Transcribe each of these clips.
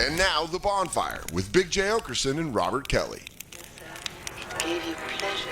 And now, The Bonfire with Big J. Okerson and Robert Kelly. Gave you pleasure.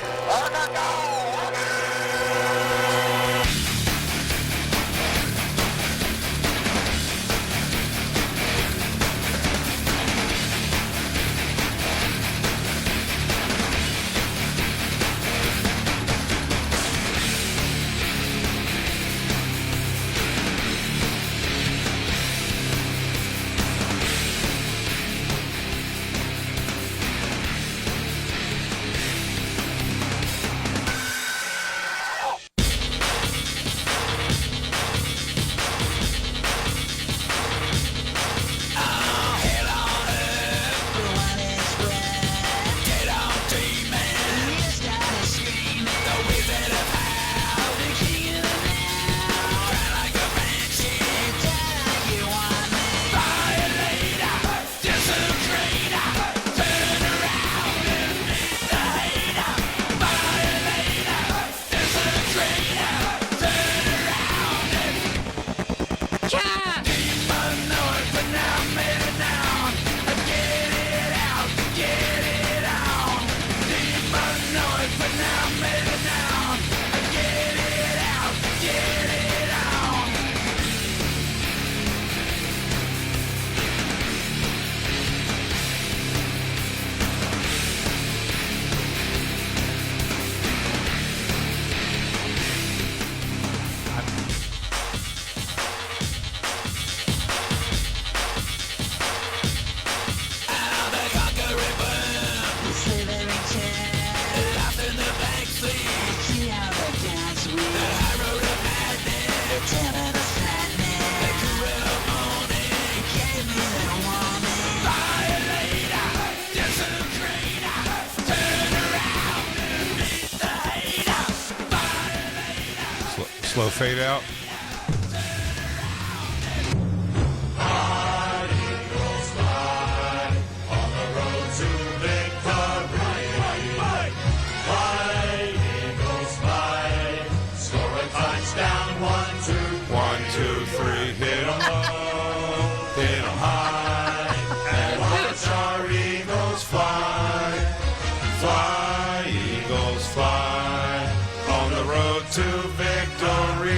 Slow fade out.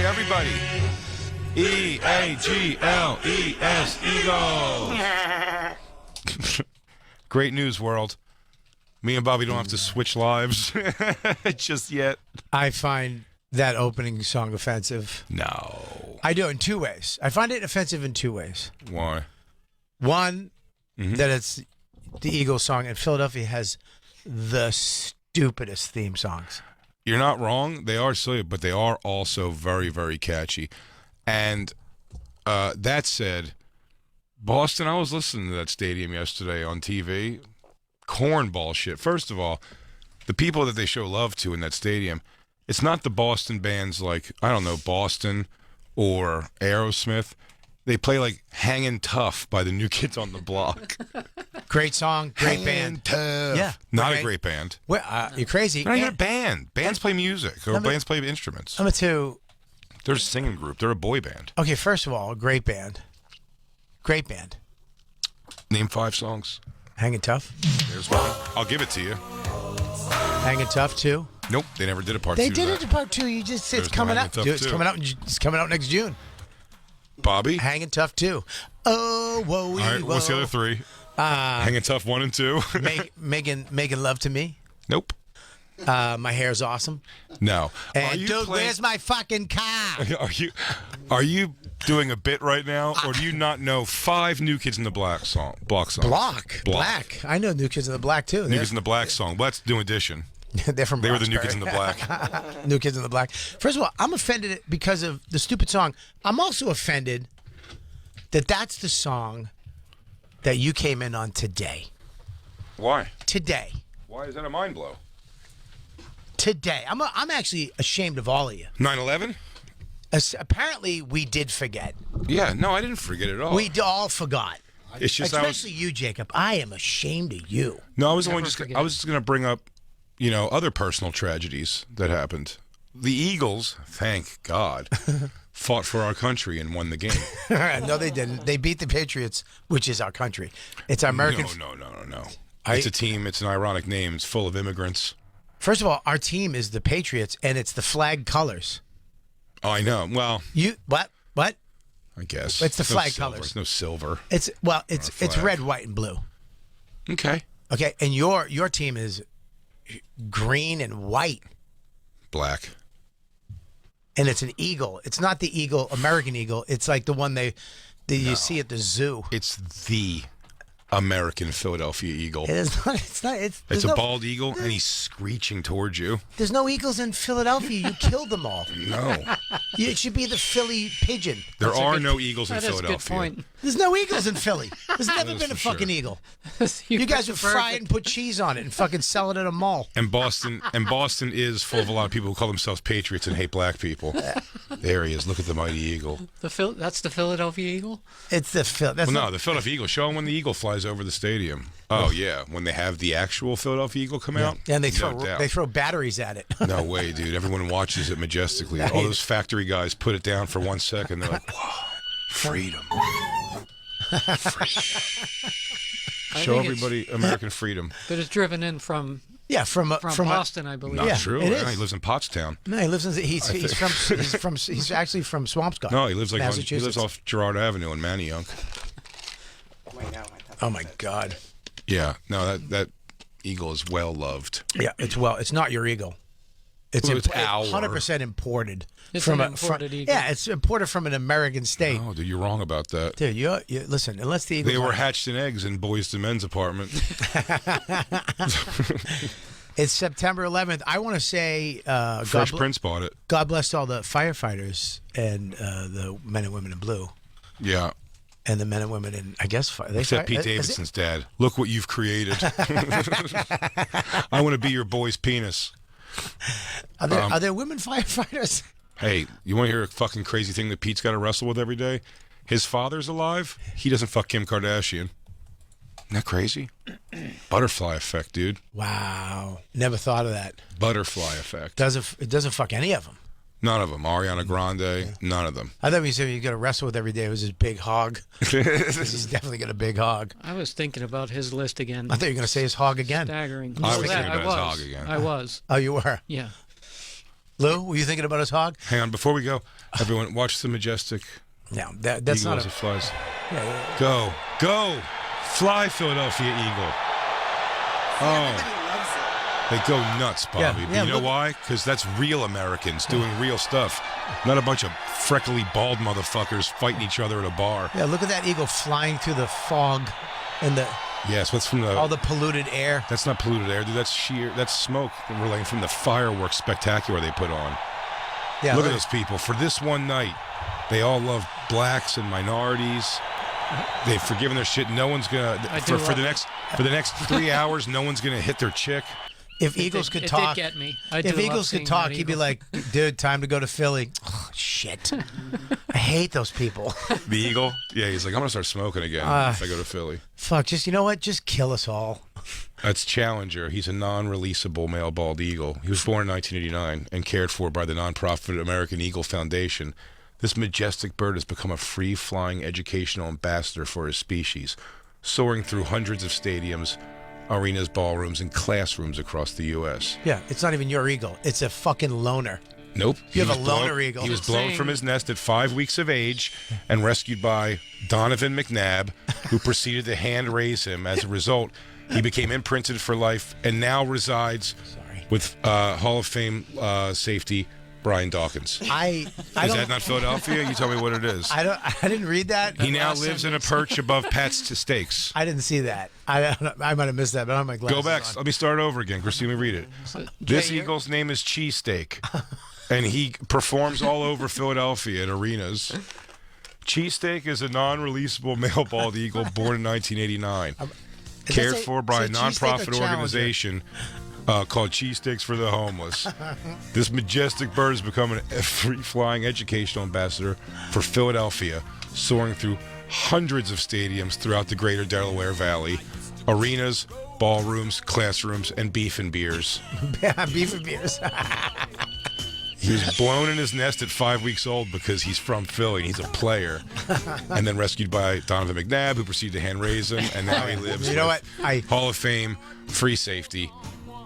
Everybody. E-A-G-L-E-S, Eagles. Great news, world. Me and Bobby don't have to switch lives just yet. I find that opening song offensive. No. I do in two ways. I find it offensive in two ways. Why? One, that it's the Eagles song, and Philadelphia has the stupidest theme songs. You're not wrong. They are silly, but they are also very, very catchy. And that said, Boston, I was listening to that stadium yesterday on TV. Cornball shit. First of all, the people that they show love to in that stadium, it's not the Boston bands like, I don't know, Boston or Aerosmith. They play like Hangin' Tough by the New Kids on the Block. Great song, great Hangin' band. Tough. Yeah. Not a great band. Well, you're crazy. They're not even a band. Bands play music, or bands play instruments. Number two. They're a singing group. They're a boy band. Okay, first of all, a great band. Great band. Name 5 songs. Hangin' Tough. There's one. I'll give it to you. Hangin' Tough 2. Nope, they never did a part 2. They did it in part 2. You just it's coming out. Dude, it's coming out. It's coming out next June. Bobby. Hangin' Tough 2. Oh, whoa, all right, whoa. What's the other 3? Hangin' Tough 1 and 2. Making Love to Me. Nope. My hair's awesome. No. And dude, where's my fucking car? Are you doing a bit right now, or do you not know 5 New Kids in the Block songs? Black. I know New Kids in the Black too. New Kids in the Black song. Well, that's New Edition. They're from. They were the New Kids in the Black. New Kids in the Black. First of all, I'm offended because of the stupid song. I'm also offended that that's the song that you came in on today. Why? Today. Why is that a mind blow? Today. I'm actually ashamed of all of you. 9/11? Apparently, we did forget. Yeah, no, I didn't forget at all. We all forgot. It's just especially you, Jacob. I am ashamed of you. No, I was just going to bring up, other personal tragedies that happened. The Eagles, thank God, fought for our country and won the game. No, they didn't. They beat the Patriots, which is our country. It's our American. No. It's a team. It's an ironic name. It's full of immigrants. First of all, our team is the Patriots, and it's the flag colors. Oh, I know. Well, What? I guess It's the No flag silver. colors. No silver. It's flag. red, white, and blue. Okay. Okay, and your team is green and white, Black. and it's an eagle. It's not the eagle, American eagle. It's like the one you see at the zoo. It's the American Philadelphia Eagle. It is not. It's not. It's a bald eagle, and he's screeching towards you. There's no eagles in Philadelphia. You killed them all. No. It should be the Philly pigeon. There are no eagles in That is a Philadelphia. good point. There's no eagles in Philly. There's never is been a for fucking sure. eagle. You guys would fry it and put cheese on it and fucking sell it at a mall. And Boston is full of a lot of people who call themselves patriots and hate black people. There he is. Look at the mighty eagle. That's the Philadelphia Eagle. It's the Phil. That's Well, no, the Philadelphia Eagle. Show them when the eagle flies over the stadium. Oh yeah, when they have the actual Philadelphia Eagle come out. And they No doubt. throw batteries at it. No way, dude. Everyone watches it majestically. All those factory guys put it down for 1 second. They're like, whoa, freedom. Show everybody American freedom. But it's driven in from Yeah, from Boston, I believe. Not Yeah, true. it Yeah, is. he lives in Pottstown. No, he lives in. He's actually from Swampscott. No, he lives he Massachusetts. lives off Girard Avenue in Manayunk. Oh my God. Yeah, no, that eagle is well loved. Yeah, it's not your eagle. It's Well, it's our. 100% imported. It's from an imported eagle. Yeah, it's imported from an American state. Oh, dude, you're wrong about that. Dude, you listen. Unless the eagle. They were hatched in eggs in Boys to Men's apartment. It's September 11th. I want to say Fresh Prince bought it. God bless all the firefighters and the men and women in blue, Yeah. and the men and women in Except Pete Davidson's dad. Look what you've created. I want to be your boy's penis. Are there women firefighters? Hey, you want to hear a fucking crazy thing that Pete's got to wrestle with every day? His father's alive. He doesn't fuck Kim Kardashian. Isn't that crazy? Butterfly effect, dude. Wow, never thought of that. Butterfly effect. It doesn't fuck any of them. None of them. Ariana Grande, none of them. I thought you said you got to wrestle with every day. It was his big hog. He's definitely got a big hog. I was thinking about his list again. I thought you were going to say his hog again. Staggering. I was Yeah, thinking about his hog again. I was. Oh, you were. Yeah. Lou, were you thinking about his hog? Hang on, before we go, everyone, watch the majestic No, that's eagle not as a. it flies. Yeah, Go, fly, Philadelphia Eagle. Oh. They go nuts, Bobby. Yeah, But you know look- why? Because that's real Americans doing real stuff. Not a bunch of freckly, bald motherfuckers fighting each other at a bar. yeah, look at that eagle flying through the fog and Yes, what's from all the polluted air. That's not polluted air, dude. That's smoke relaying from the fireworks spectacular they put on. Yeah, Look at those people. For this one night, they all love blacks and minorities. They've forgiven their shit. No one's gonna for the next 3 hours. No one's gonna hit their chick. If eagles could it talk, did get me. if eagles could talk, he'd be like, "Dude, time to go to Philly." Oh, shit, I hate those people. The eagle, yeah, he's like, I'm gonna start smoking again if I go to Philly. Fuck, you know what? Just kill us all. That's Challenger. He's a non-releasable male bald eagle. He was born in 1989 and cared for by the nonprofit American Eagle Foundation. This majestic bird has become a free-flying educational ambassador for his species, soaring through hundreds of stadiums, arenas, ballrooms, and classrooms across the U.S. Yeah, it's not even your eagle. It's a fucking loner. Nope. You have was a loner blown- eagle. He was Just blown saying. from his nest at 5 weeks of age and rescued by Donovan McNabb, who proceeded to hand raise him. As a result, he became imprinted for life and now resides with Hall of Fame safety Brian Dawkins. I Is don't. that not Philadelphia? You tell me what it is. I didn't read that. He now lives in a perch above Pat's Steaks. I didn't see that. I might have missed that, but I don't have my glasses Go back. on. Let me start over again. Christine, let me read it. This eagle's name is Cheesesteak, and he performs all over Philadelphia at arenas. Cheesesteak is a non-releasable male bald eagle born in 1989, cared for by a nonprofit organization called Cheesesteaks for the Homeless. This majestic bird has become a free-flying educational ambassador for Philadelphia, soaring through hundreds of stadiums throughout the greater Delaware Valley, arenas, ballrooms, classrooms, and beef and beers. Yeah, beef and beers. He was blown in his nest at 5 weeks old because he's from Philly and he's a player. And then rescued by Donovan McNabb, who proceeded to hand raise him. And now he lives You know what? Hall of Fame, free safety,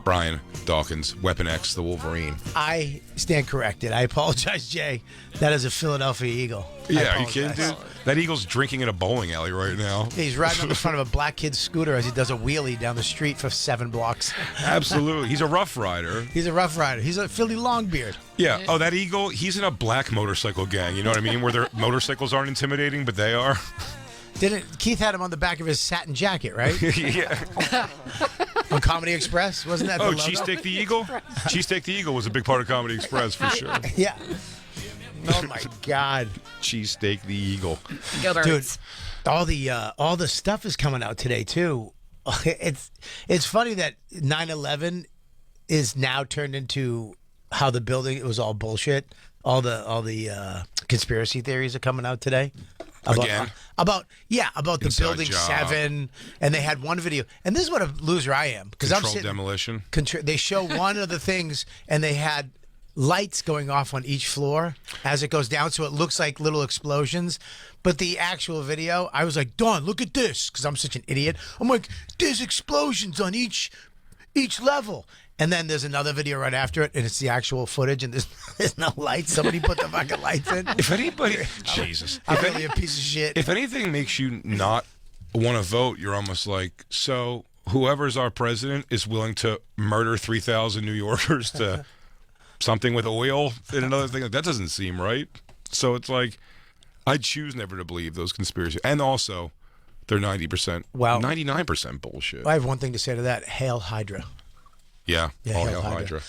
Brian Dawkins, Weapon X, the Wolverine. I stand corrected. I apologize, Jay. That is a Philadelphia Eagle. Yeah, are you kidding, dude? That eagle's drinking in a bowling alley right now. He's riding on the front of a black kid's scooter as he does a wheelie down the street for 7 blocks. Absolutely. He's a rough rider. He's a rough rider. He's a Philly Longbeard. Yeah. Oh, that eagle, he's in a black motorcycle gang. You know what I mean? Where their motorcycles aren't intimidating, but they are. Didn't Keith had him on the back of his satin jacket, right? Yeah. On Comedy Express, wasn't that? Oh, the logo? Cheesesteak the Eagle? Cheesesteak the Eagle was a big part of Comedy Express for sure. Yeah. Oh my God. Cheesesteak the Eagle. Go Birds. Dude, all the stuff is coming out today too. It's funny that 9/11 is now turned into how the building, it was all bullshit. All the conspiracy theories are coming out today. Again? About the Inside Building job. 7, and they had one video, and this is what a loser I am because I'm Controlled sitting. demolition. They show one of the things, and they had lights going off on each floor as it goes down, so it looks like little explosions. But the actual video, I was like, Dawn, look at this, because I'm such an idiot. I'm like, there's explosions on each level. And then there's another video right after it, and it's the actual footage, and there's no lights. Somebody put the fucking lights in. If anybody, Jesus. I'm really a piece of shit. If anything makes you not want to vote, you're almost like, so whoever's our president is willing to murder 3,000 New Yorkers to something with oil and another thing. That doesn't seem right. So it's like, I choose never to believe those conspiracies. And also, they're 90%, Well, 99% bullshit. I have one thing to say to that. Hail Hydra. Yeah, all Hail hail Hydra.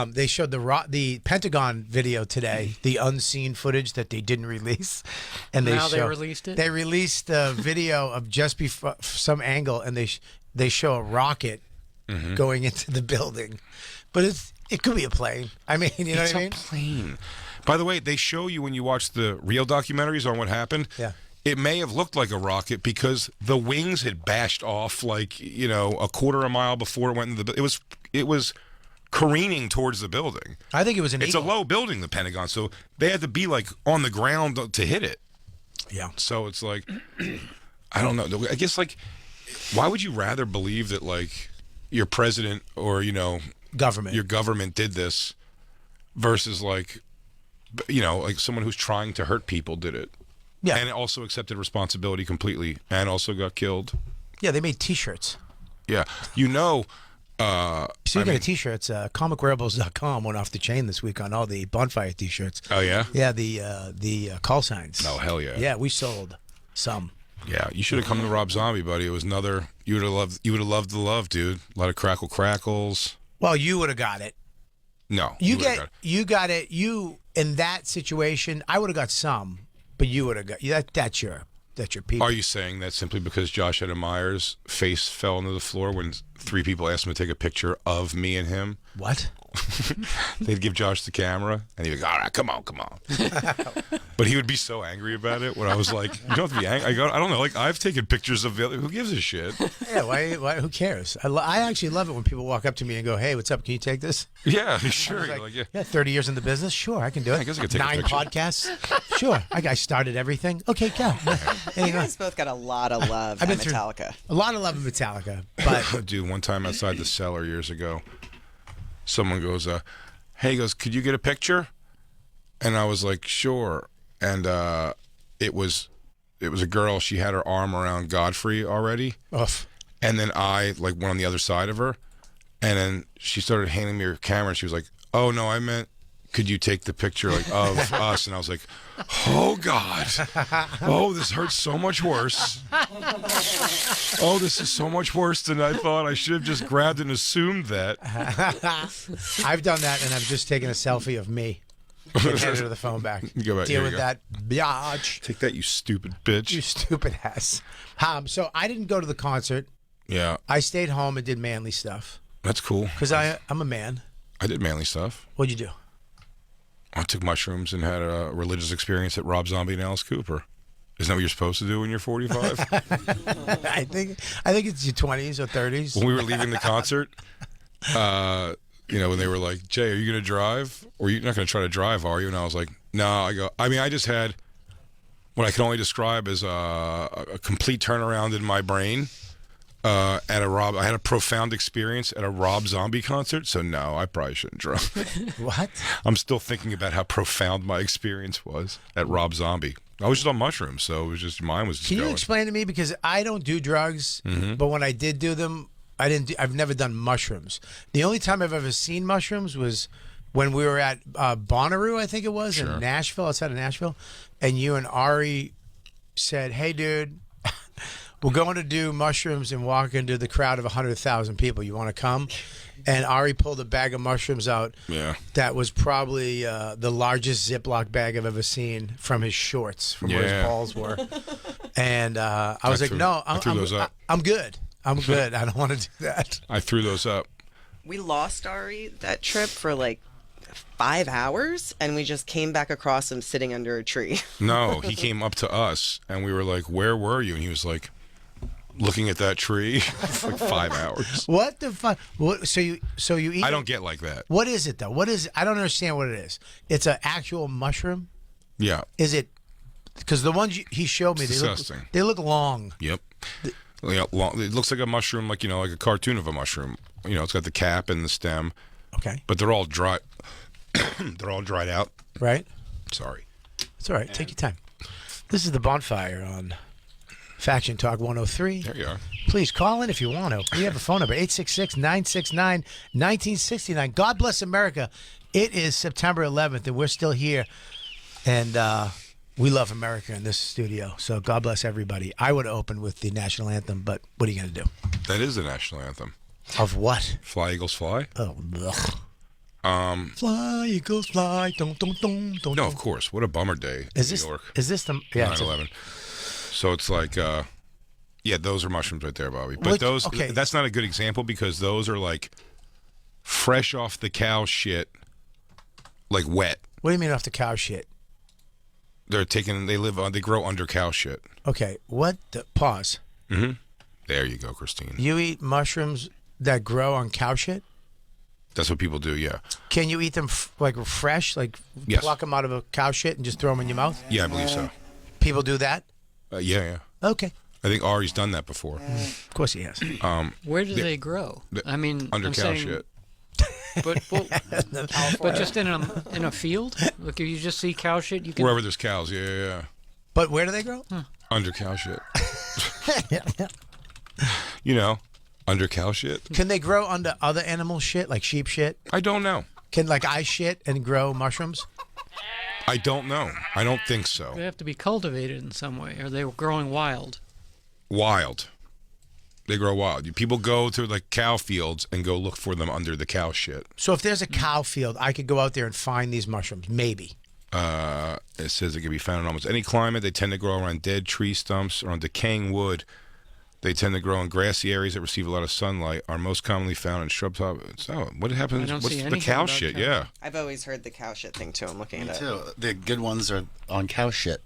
They showed the Pentagon video today, the unseen footage that they didn't release, and Now they released it? They released the video of just before some angle, and they show a rocket going into the building, but it could be a plane. I mean, you know It's what I mean? a plane. By the way, they show you when you watch the real documentaries on what happened. Yeah. It may have looked like a rocket because the wings had bashed off like, a quarter a mile before it went into the. It was careening towards the building. I think it was an It's eagle. a low building, the Pentagon, so they had to be like on the ground to hit it. Yeah. So it's like, I don't know. I guess like, why would you rather believe that like your president or Government. your government did this versus like someone who's trying to hurt people did it? Yeah. And also accepted responsibility completely and also got killed. Yeah, they made T-shirts. Yeah. Speaking of T-shirts, comicwearables.com went off the chain this week on all the Bonfire T-shirts. Oh, yeah? Yeah, the call signs. Oh, hell yeah. Yeah, we sold some. Yeah, you should have come to Rob Zombie, buddy. It was another, you would have loved the love, dude. A lot of crackles. Well, you would have got it. No. You would've got it. You in that situation, I would have got some, but you would have got that's your people. Are you saying that simply because Josh Myers' face fell into the floor when 3 people asked him to take a picture of me and him? What? They'd give Josh the camera, and he'd be like, all right, come on. But he would be so angry about it when I was like, you don't have to be angry. I don't know, like, I've taken pictures of the other, who gives a shit? Yeah, why who cares? I actually love it when people walk up to me and go, hey, what's up? Can you take this? Yeah, sure. I You're was like, yeah. Yeah, 30 years in the business. Sure, I can do it. I guess I could take a 9 picture. podcasts. Sure. I started everything. Okay, go. There You guys both got a lot of love I've at been through Metallica. a lot of love in Metallica, but Dude, one time outside the cellar years ago, someone goes, hey, he goes, could you get a picture? And I was like, sure. And it was a girl. She had her arm around Godfrey already. oof. And then I like went on the other side of her. And then she started handing me her camera. And she was like, oh, no, I meant, could you take the picture like of us? And I was like, oh, God. Oh, this hurts so much worse. Oh, this is so much worse than I thought. I should have just grabbed and assumed that. I've done that, and I've just taken a selfie of me and handed her the phone back. Go back, Deal here you with go. that, biatch. Take that, you stupid bitch. You stupid ass. So I didn't go to the concert. Yeah, I stayed home and did manly stuff that's cool. because I'm a man. I did manly stuff. What'd you do? I took mushrooms and had a religious experience at Rob Zombie and Alice Cooper. Isn't that what you're supposed to do when you're 45? I think it's your 20s or 30s. When we were leaving the concert, when they were like, Jay, are you going to drive? Or you're not going to try to drive, are you? And I was like, no. I just had what I can only describe as a complete turnaround in my brain. I had a profound experience at a Rob Zombie concert, so no, I probably shouldn't drive. What? I'm still thinking about how profound my experience was at Rob Zombie. I was just on mushrooms, so it was just mine was just Can you going. explain to me, because I don't do drugs, but when I did do them, I've never done mushrooms. The only time I've ever seen mushrooms was when we were at Bonnaroo, I think it was, in Nashville, outside of Nashville, and you and Ari said, "Hey, dude, we're going to do mushrooms and walk into the crowd of 100,000 people. You want to come?" And Ari pulled a bag of mushrooms out. Yeah. That was probably the largest Ziploc bag I've ever seen from his shorts, from where his balls were. And I was like, "No, I threw those up. I'm good. I'm good. I don't want to do that." I threw those up. We lost Ari that trip for like 5 hours, and we just came back across him sitting under a tree. No, he came up to us, and we were like, "Where were you?" And he was like, looking at that tree for like 5 hours. What the fuck? What? So you eat? I don't get like that. What is it though? What is? I don't understand what it is. It's an actual mushroom. Yeah. Is it? Because the ones he showed me, Disgusting. They look long. Yep. It looks like a mushroom, like a cartoon of a mushroom. It's got the cap and the stem, Okay. but they're all dry. They're all dried out. Right. Sorry. It's all right. Take your time. This is the Bonfire on Faction Talk 103. There you are. Please call in if you want to. We have a phone number, 866-969-1969. God bless America. It is September 11th, and we're still here. And we love America in this studio. So God bless everybody. I would open with the national anthem, but what are you going to do? That is the national anthem. Of what? Fly, Eagles, fly. Oh, ugh. Fly, Eagles, fly. Don't. No, of course. What a bummer day Is in this, New York. is this the... Yeah, it's a- 9/11. So it's like, those are mushrooms right there, Bobby. But okay. That's not a good example because those are like fresh off the cow shit, like wet. What do you mean off the cow shit? They grow under cow shit. Okay, what the... Pause. There you go, Christine. You eat mushrooms that grow on cow shit? That's what people do, yeah. Can you eat them like fresh? Like Yes. pluck them out of a cow shit and just throw them in your mouth? Yeah, I believe so. People do that? Yeah. Okay. I think Ari's done that before. Of course he has. Where do they grow? I mean, Under I'm cow saying, shit. but just in a field. Look, if you just see cow shit, you can. Wherever there's cows, yeah. But where do they grow? Under cow shit. Under cow shit. Can they grow under other animal shit, like sheep shit? I don't know. Can like I shit and grow mushrooms? I don't know. I don't think so. They have to be cultivated in some way. Are they growing wild? Wild. They grow wild. People go to like cow fields and go look for them under the cow shit. So if there's a cow field, I could go out there and find these mushrooms, maybe. It says it can be found in almost any climate. They tend to grow around dead tree stumps or on decaying wood. They tend to grow in grassy areas that receive a lot of sunlight. Are most commonly found in shrub top. Oh, what happens? I don't What's see the anything cow about shit? cow. Yeah. I've always heard the cow shit thing too. I'm looking at it. Too. The good ones are on cow shit.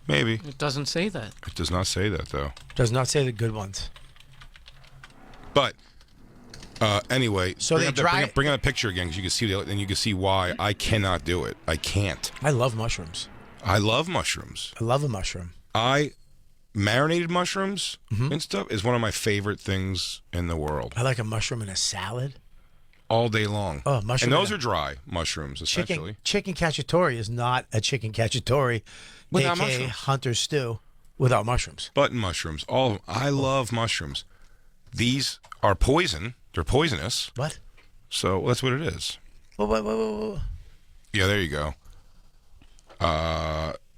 Maybe. It doesn't say that. It does not say that though. Does not say the good ones. But anyway, So they dry- bring up a picture again because you can see and you can see why I cannot do it. I can't. I love mushrooms. I love mushrooms. I love a mushroom. Marinated mushrooms Mm-hmm. and stuff is one of my favorite things in the world. I like a mushroom in a salad. All day long. Oh, mushroom And those in are dry mushrooms, essentially. Chicken cacciatore is not a chicken cacciatore, Without aka mushrooms. hunter stew, without mushrooms. Button mushrooms. I love mushrooms. These are poison. They're poisonous. What? So that's what it is. Whoa. Yeah, there you go.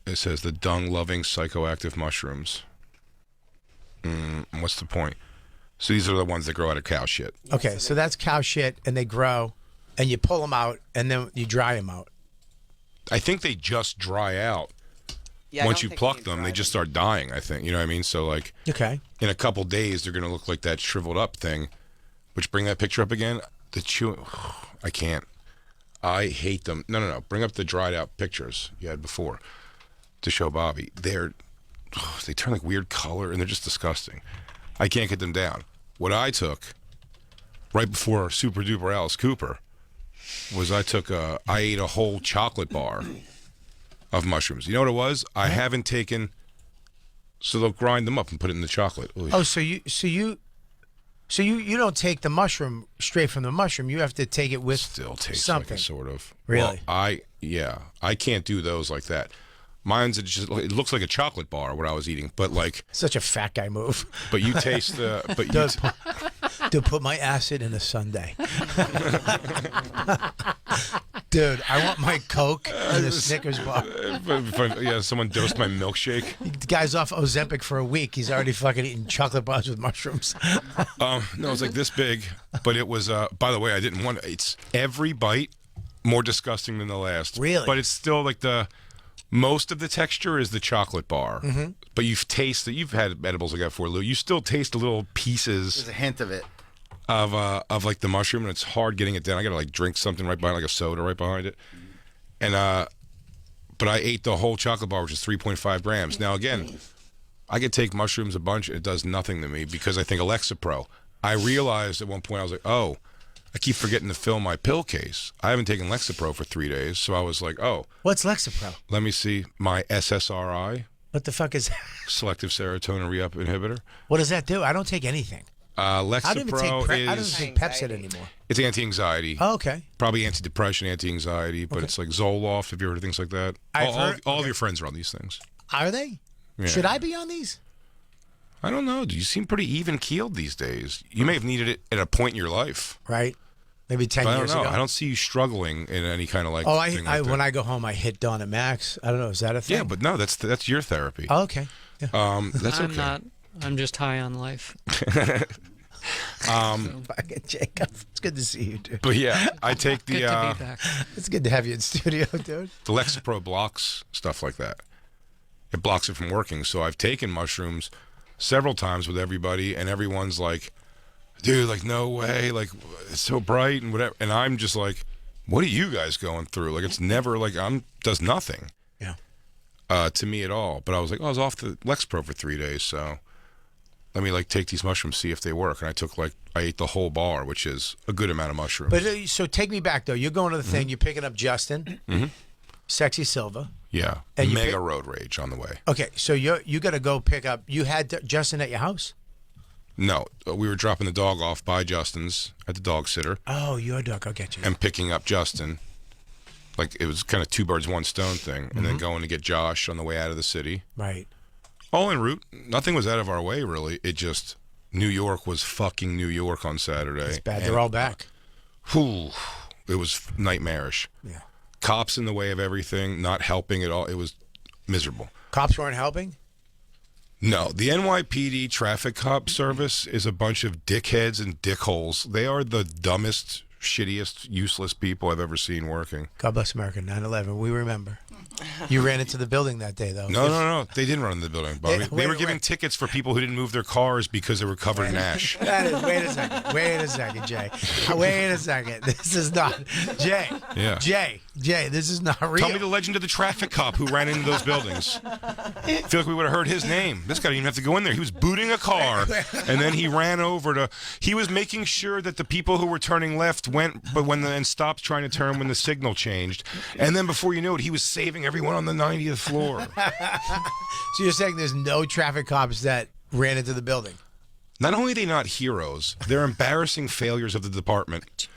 It says the dung-loving psychoactive mushrooms. What's the point? So these are the ones that grow out of cow shit. Okay, so that's cow shit, and they grow, and you pull them out, and then you dry them out. I think they just dry out. Yeah, I Once don't you think pluck need them, they dry just start dying, I think. You know what I mean? So, like, Okay. in a couple days, they're going to look like that shriveled up thing. Which, bring that picture up again. The chewing. I can't. I hate them. No. Bring up the dried out pictures you had before to show Bobby. They turn like weird color, and they're just disgusting. I can't get them down. What I took right before Super Duper Alice Cooper was I ate a whole chocolate bar of mushrooms. You know what it was? I haven't taken. So they'll grind them up and put it in the chocolate. Ooh. Oh, so you don't take the mushroom straight from the mushroom. You have to take it with Still tastes something. like a sort of. Really? Well, I can't do those like that. Mine's just it looks like a chocolate bar what I was eating, but like Such a fat guy move. but you taste the Dude, put my acid in a sundae. Dude, I want my Coke and a Snickers bar. someone dosed my milkshake. The guy's off Ozempic for a week. He's already fucking eating chocolate bars with mushrooms. No, it was like this big, but it was. By the way, I didn't want. It's every bite more disgusting than the last. Really? But it's still like most of the texture is the chocolate bar. Mm-hmm. But you've had edibles like that before, Lou. You still taste the little pieces. There's a hint of it. Of like the mushroom, and it's hard getting it down. I gotta like drink something right behind, like a soda right behind it. And but I ate the whole chocolate bar, which is 3.5 grams. Now again, I could take mushrooms a bunch, it does nothing to me because I think Lexapro. I realized at one point I was like, oh, I keep forgetting to fill my pill case. I haven't taken Lexapro for 3 days, so I was like, oh, What's Lexapro? let me see my SSRI, What the fuck is that? selective serotonin re-up inhibitor. What does that do? I don't take anything. I don't even Lexapro I don't is take Pepsid anymore. it's anti-anxiety. Oh, okay. Probably antidepressant, anti-anxiety, but it's like Zoloft. Have you heard of things like that? All of your friends are on these things. Are they? Yeah. Should I be on these? I don't know. You seem pretty even-keeled these days. You may have needed it at a point in your life. Right. Maybe 10 But I years don't know. ago. I don't see you struggling in any kind of like. Oh, thing like that. when I go home, I hit Dawn and Max. I don't know. Is that a thing? Yeah, but no, that's your therapy. Oh, okay. Yeah. That's I'm okay. not. I'm just high on life. Fucking Jacob. It's good to see you, dude. But yeah, I take Good to be back. It's good to have you in studio, dude. the Lexapro blocks stuff like that. It blocks it from working. So I've taken mushrooms several times with everybody, and everyone's like, dude, like, no way, like, it's so bright and whatever. And I'm just like, what are you guys going through? Like, it's never like does nothing to me at all. But I was like, I was off the Lexapro for 3 days, so let me like take these mushrooms, see if they work. And I ate the whole bar, which is a good amount of mushrooms. But so take me back though. You're going to the thing. You're picking up Justin, Sexy Silva. Yeah, And you mega road rage on the way. Okay, so you got to go pick up. You had Justin at your house? No, we were dropping the dog off by Justin's at the dog sitter. Oh, your dog. I'll get you. And picking up Justin. Like, it was kind of 2 birds, 1 stone thing. And then going to get Josh on the way out of the city. Right. All en route. Nothing was out of our way, really. It just, New York was fucking New York on Saturday. It's bad. And, They're all back. Whew, it was nightmarish. Yeah. Cops in the way of everything, not helping at all. It was miserable. Cops weren't helping? No, the NYPD traffic cop service is a bunch of dickheads and dickholes. They are the dumbest, shittiest, useless people I've ever seen working. God bless America. 9/11. We remember. You ran into the building that day, though. No. They didn't run in the building, Bobby. They were giving wait. tickets for people who didn't move their cars because they were covered in ash. That is, wait a second, Jay. Wait a second. This is not Jay. Yeah. Jay. This is not real. Tell me the legend of the traffic cop who ran into those buildings. I feel like we would have heard his name. This guy didn't even have to go in there. He was booting a car, and then he ran over to. He was making sure that the people who were turning left went, but and stopped trying to turn when the signal changed. And then before you knew it, he was saving everyone on the 90th floor. So you're saying there's no traffic cops that ran into the building? Not only are they not heroes, they're embarrassing failures of the department.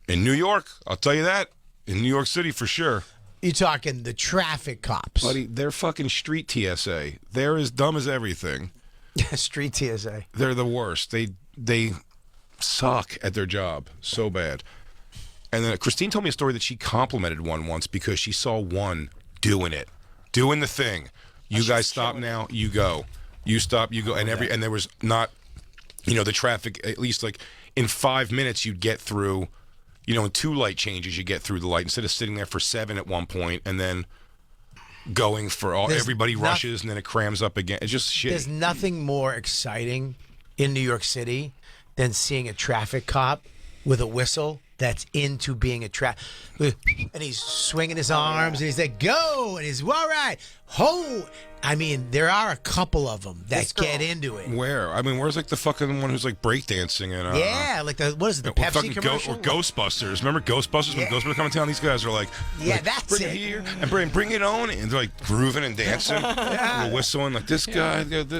In New York, I'll tell you that. In New York City, for sure. You're talking the traffic cops. Buddy, they're fucking street TSA. They're as dumb as everything. Street TSA. They're the worst. They suck at their job so bad. And then Christine told me a story that she complimented one once because she saw one doing it, doing the thing. You guys stop now, you go. You stop, you go. And and there was not, the traffic, at least like in 5 minutes you'd get through, in 2 light changes you get through the light instead of sitting there for 7 at one point and then going for everybody rushes and then it crams up again. It's just shit. There's nothing more exciting in New York City than seeing a traffic cop with a whistle that's into being a and he's swinging his arms and he's like, go, and he's all right, Oh, I mean, there are a couple of them that This girl. get into it. Where? I mean, where's like the fucking one who's like breakdancing and Yeah, like the what is it, the or Pepsi fucking commercial? or Ghostbusters. Remember Ghostbusters when Yeah. Ghostbusters come to town? These guys are like, Yeah, like, that's bring it. it here and bring it on, and they're like grooving and dancing, and whistling like this guy. I there's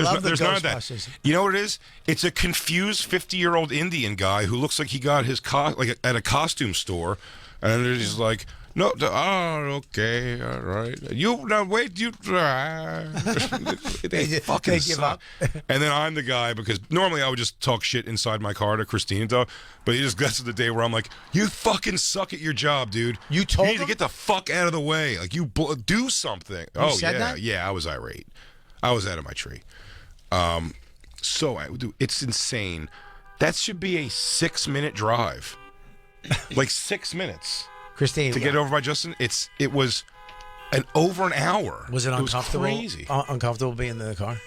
love the there's none of that. Ghostbusters. You know what it is? It's a confused 50-year-old Indian guy who looks like he got his like at a costume store, and they're just like. No, okay, all right. You now wait, you they fucking they give suck. up. And then I'm the guy because normally I would just talk shit inside my car to Christine, though. But he just gets to the day where I'm like, you fucking suck at your job, dude. You told need to him? get the fuck out of the way. Like do something. Oh said yeah, that? yeah. I was irate. I was out of my tree. It's insane. That should be a 6-minute drive. Like 6 minutes. Christine, To get over by Justin, it was over an hour. was it uncomfortable? Crazy. Uncomfortable being in the car?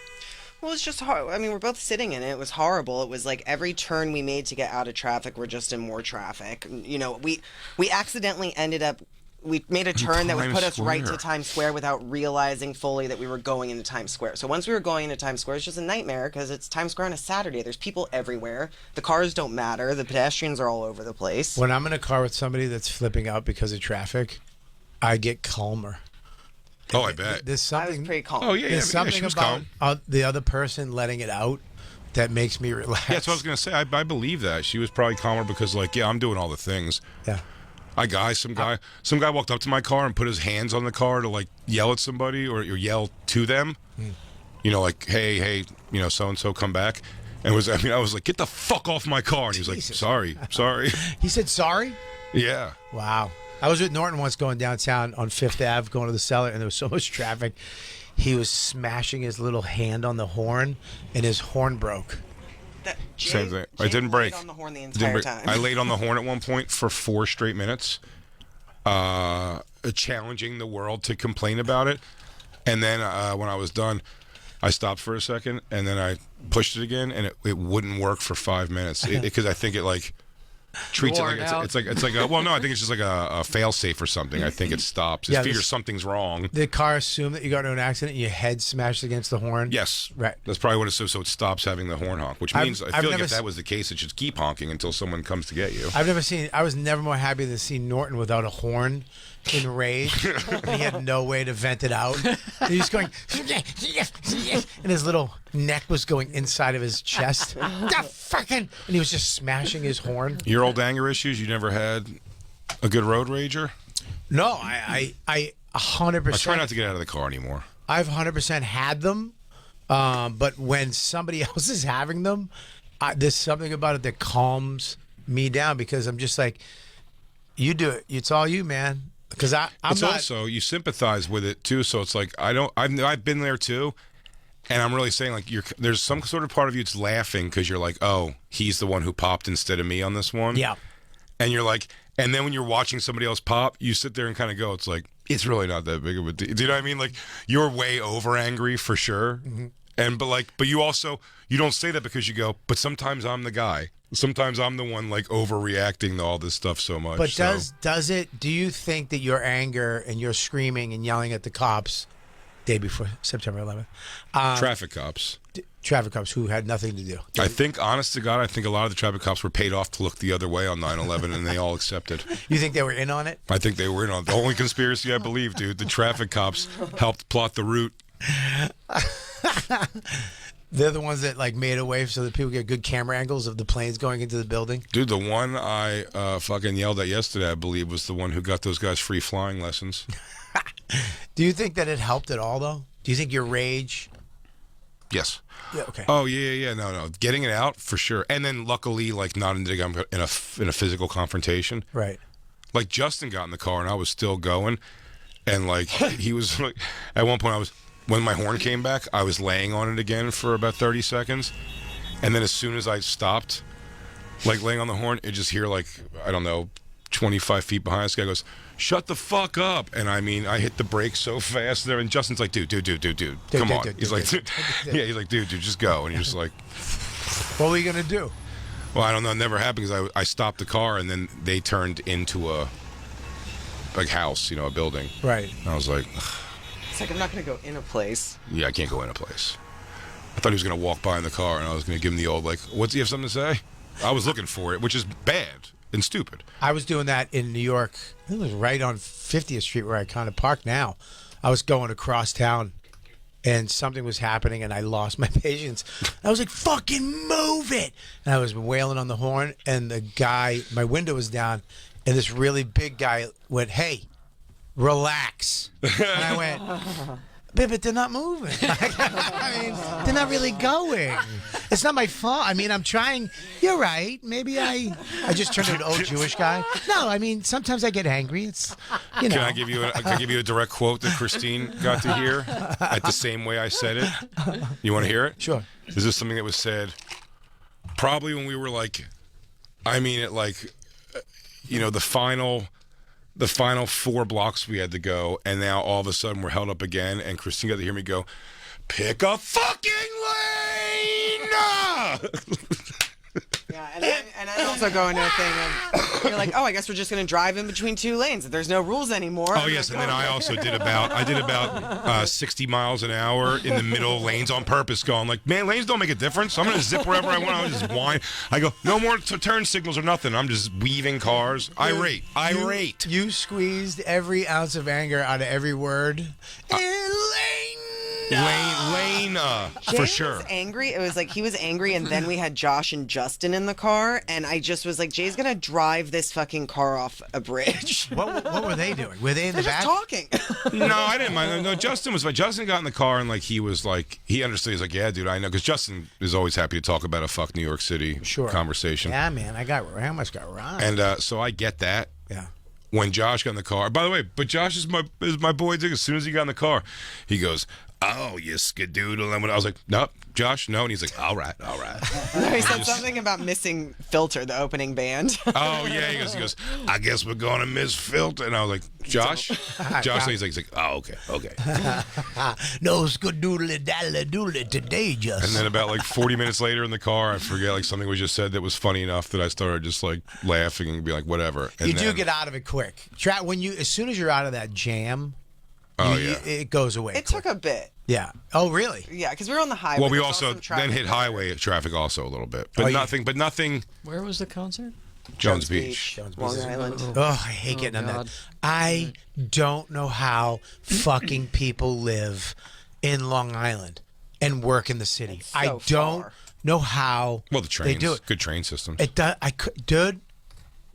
Well, it's just hard. I mean, we're both sitting in it. It was horrible. It was like every turn we made to get out of traffic, we're just in more traffic. You know, we accidentally ended up. We made a turn that would Times put us right to Square. Times Square without realizing fully that we were going into Times Square. So once we were going into Times Square, it's just a nightmare because it's Times Square on a Saturday. There's people everywhere. The cars don't matter. The pedestrians are all over the place. When I'm in a car with somebody that's flipping out because of traffic, I get calmer. Oh, I bet. There's I was something. pretty calm. Oh yeah, There's yeah, she something was about calm. the other person letting it out that makes me relax. Yeah, that's what I was gonna say. I believe that she was probably calmer because, like, yeah, I'm doing all the things. Yeah. Some guy walked up to my car and put his hands on the car to like yell at somebody or yell to them. You know, like, hey, you know, so and so, come back. And I was like, get the fuck off my car. And he was like, Jesus. sorry. He said sorry? Yeah. Wow. I was with Norton once going downtown on Fifth Ave, going to the cellar, and there was so much traffic. He was smashing his little hand on the horn, and his horn broke. Same thing. I Jay didn't break. laid on the horn the Didn't entire break. time. I laid on the horn at one point for 4 straight minutes, challenging the world to complain about it. And then when I was done, I stopped for a second, and then I pushed it again, and it wouldn't work for 5 minutes because I think it like treats it Wore like it out. it's like a well, no, I think it's just like a fail safe or something. I think it stops. It Yeah, figures this- something's wrong. The car assumed that you got into an accident and your head smashed against the horn? Yes, Right. That's probably what it is. So it stops having the horn honk, which means I I've feel like never if that was the case, it should keep honking until someone comes to get you. I was never more happy than see Norton without a horn in rage, and he had no way to vent it out. And he was going, and his little neck was going inside of his chest. The fucking, and he was just smashing his horn. Your old anger issues, you never had a good road rager? No, I 100%. I try not to get out of the car anymore. I've 100% had them, but when somebody else is having them, there's something about it that calms me down because I'm just like, you do it. It's all you, man. Because I'm It's not. also you sympathize with it too, so it's like I've been there too, and I'm really saying like there's some sort of part of you that's laughing because you're like, oh, he's the one who popped instead of me on this one. Yeah. And you're like, and then when you're watching somebody else pop, you sit there and kind of go, it's like it's really not that big of a deal. Do you know what I mean? Like you're way over angry for sure, and but you also you don't say that because you go, but sometimes I'm the guy. Sometimes I'm the one like overreacting to all this stuff so much. But so. does it? Do you think that your anger and your screaming and yelling at the cops, day before September 11th, traffic cops? traffic cops who had nothing to do? I think, honest to God, I think a lot of the traffic cops were paid off to look the other way on 9/11, and they all accepted. You think they were in on it? I think they were in on the only conspiracy I believe, dude. The traffic cops helped plot the route. They're the ones that like made a way so that people get good camera angles of the planes going into the building. Dude, the one I fucking yelled at yesterday, I believe, was the one who got those guys free flying lessons. Do you think that it helped at all, though? Do you think your rage? Yes. Yeah. Okay. Oh yeah. No. Getting it out for sure, and then luckily, like not in a physical confrontation. Right. Like Justin got in the car and I was still going, and like he was like, at one point when my horn came back, I was laying on it again for about 30 seconds, and then as soon as I stopped, like laying on the horn, you just hear like I don't know, 25 feet behind us, guy goes, "Shut the fuck up!" And I mean, I hit the brakes so fast there, and Justin's like, "Dude, come on." He's like, "Yeah," he's like, "Dude, just go." And you're just like, What were you gonna do? well, I don't know. It never happened because I stopped the car and then they turned into a like house, you know, a building. Right. And I was like, ugh, It's like I'm not gonna go in a place. Yeah, I can't go in a place. I thought he was going to walk by in the car, and I was going to give him the old, like, what's he have something to say? I was looking for it, which is bad and stupid. I was doing that in New York. It was right on 50th Street where I kind of park now. I was going across town, and something was happening, and I lost my patience. I was like, fucking move it! And I was wailing on the horn, and the guy, my window was down, and this really big guy went, hey, relax. And I went... But they're not moving. I mean, they're not really going. It's not my fault. I mean, I'm trying. You're right. Maybe I just turned into an old Jewish guy. No, I mean, sometimes I get angry. It's, you know. Can I give you a direct quote that Christine got to hear at the same way I said it? You want to hear it? Sure. This is something that was said probably when we were like, I mean it like, you know, the final 4 blocks we had to go, and now all of a sudden we're held up again, and Christine got to hear me go, pick a fucking lane! Yeah, and I also go into a thing of, you're like, oh, I guess we're just going to drive in between 2 lanes. There's no rules anymore. Oh, yes, and then I also did about 60 miles an hour in the middle of lanes on purpose, going like, man, lanes don't make a difference. I'm going to zip wherever I want. I just whine. I go, no more turn signals or nothing. I'm just weaving cars. Irate. You squeezed every ounce of anger out of every word. Lane, for Jay sure. was angry. It was like he was angry, and then we had Josh and Justin in the car, and I just was like, Jay's gonna drive this fucking car off a bridge. What were they doing? Were they in They're the just back? talking. No, I didn't mind. No, Justin was fine. Justin got in the car and like he was like he understood. He's like, yeah, dude, I know, because Justin is always happy to talk about a fuck New York City conversation. Yeah, man, I almost got robbed. And so I get that. Yeah. When Josh got in the car, by the way, but Josh is my boy. Too. As soon as he got in the car, he goes, "Oh, you skadoodle," and when I was like, "Nope, Josh, no," and he's like, "All right." No, he said something about missing Filter, the opening band. Oh yeah, he goes, I guess we're gonna miss Filter, and I was like, Josh, he's like, oh okay. No skadoodle daddle doodle today, just. And then about like 40 minutes later in the car, I forget like something was just said that was funny enough that I started just like laughing and be like, whatever. And you do then, get out of it quick. As soon as you're out of that jam, Oh yeah. it goes away. It took a bit. Yeah. Oh really? Yeah, because we were on the highway. Well, we There's also some traffic then hit there. highway traffic also a little bit, but nothing. Where was the concert? Jones Beach. Long Island. Oh, I hate getting on that. God. I don't know how fucking people live in Long Island and work in the city. It's so I don't far. know how Well, the trains, they do it. good train system. Dude,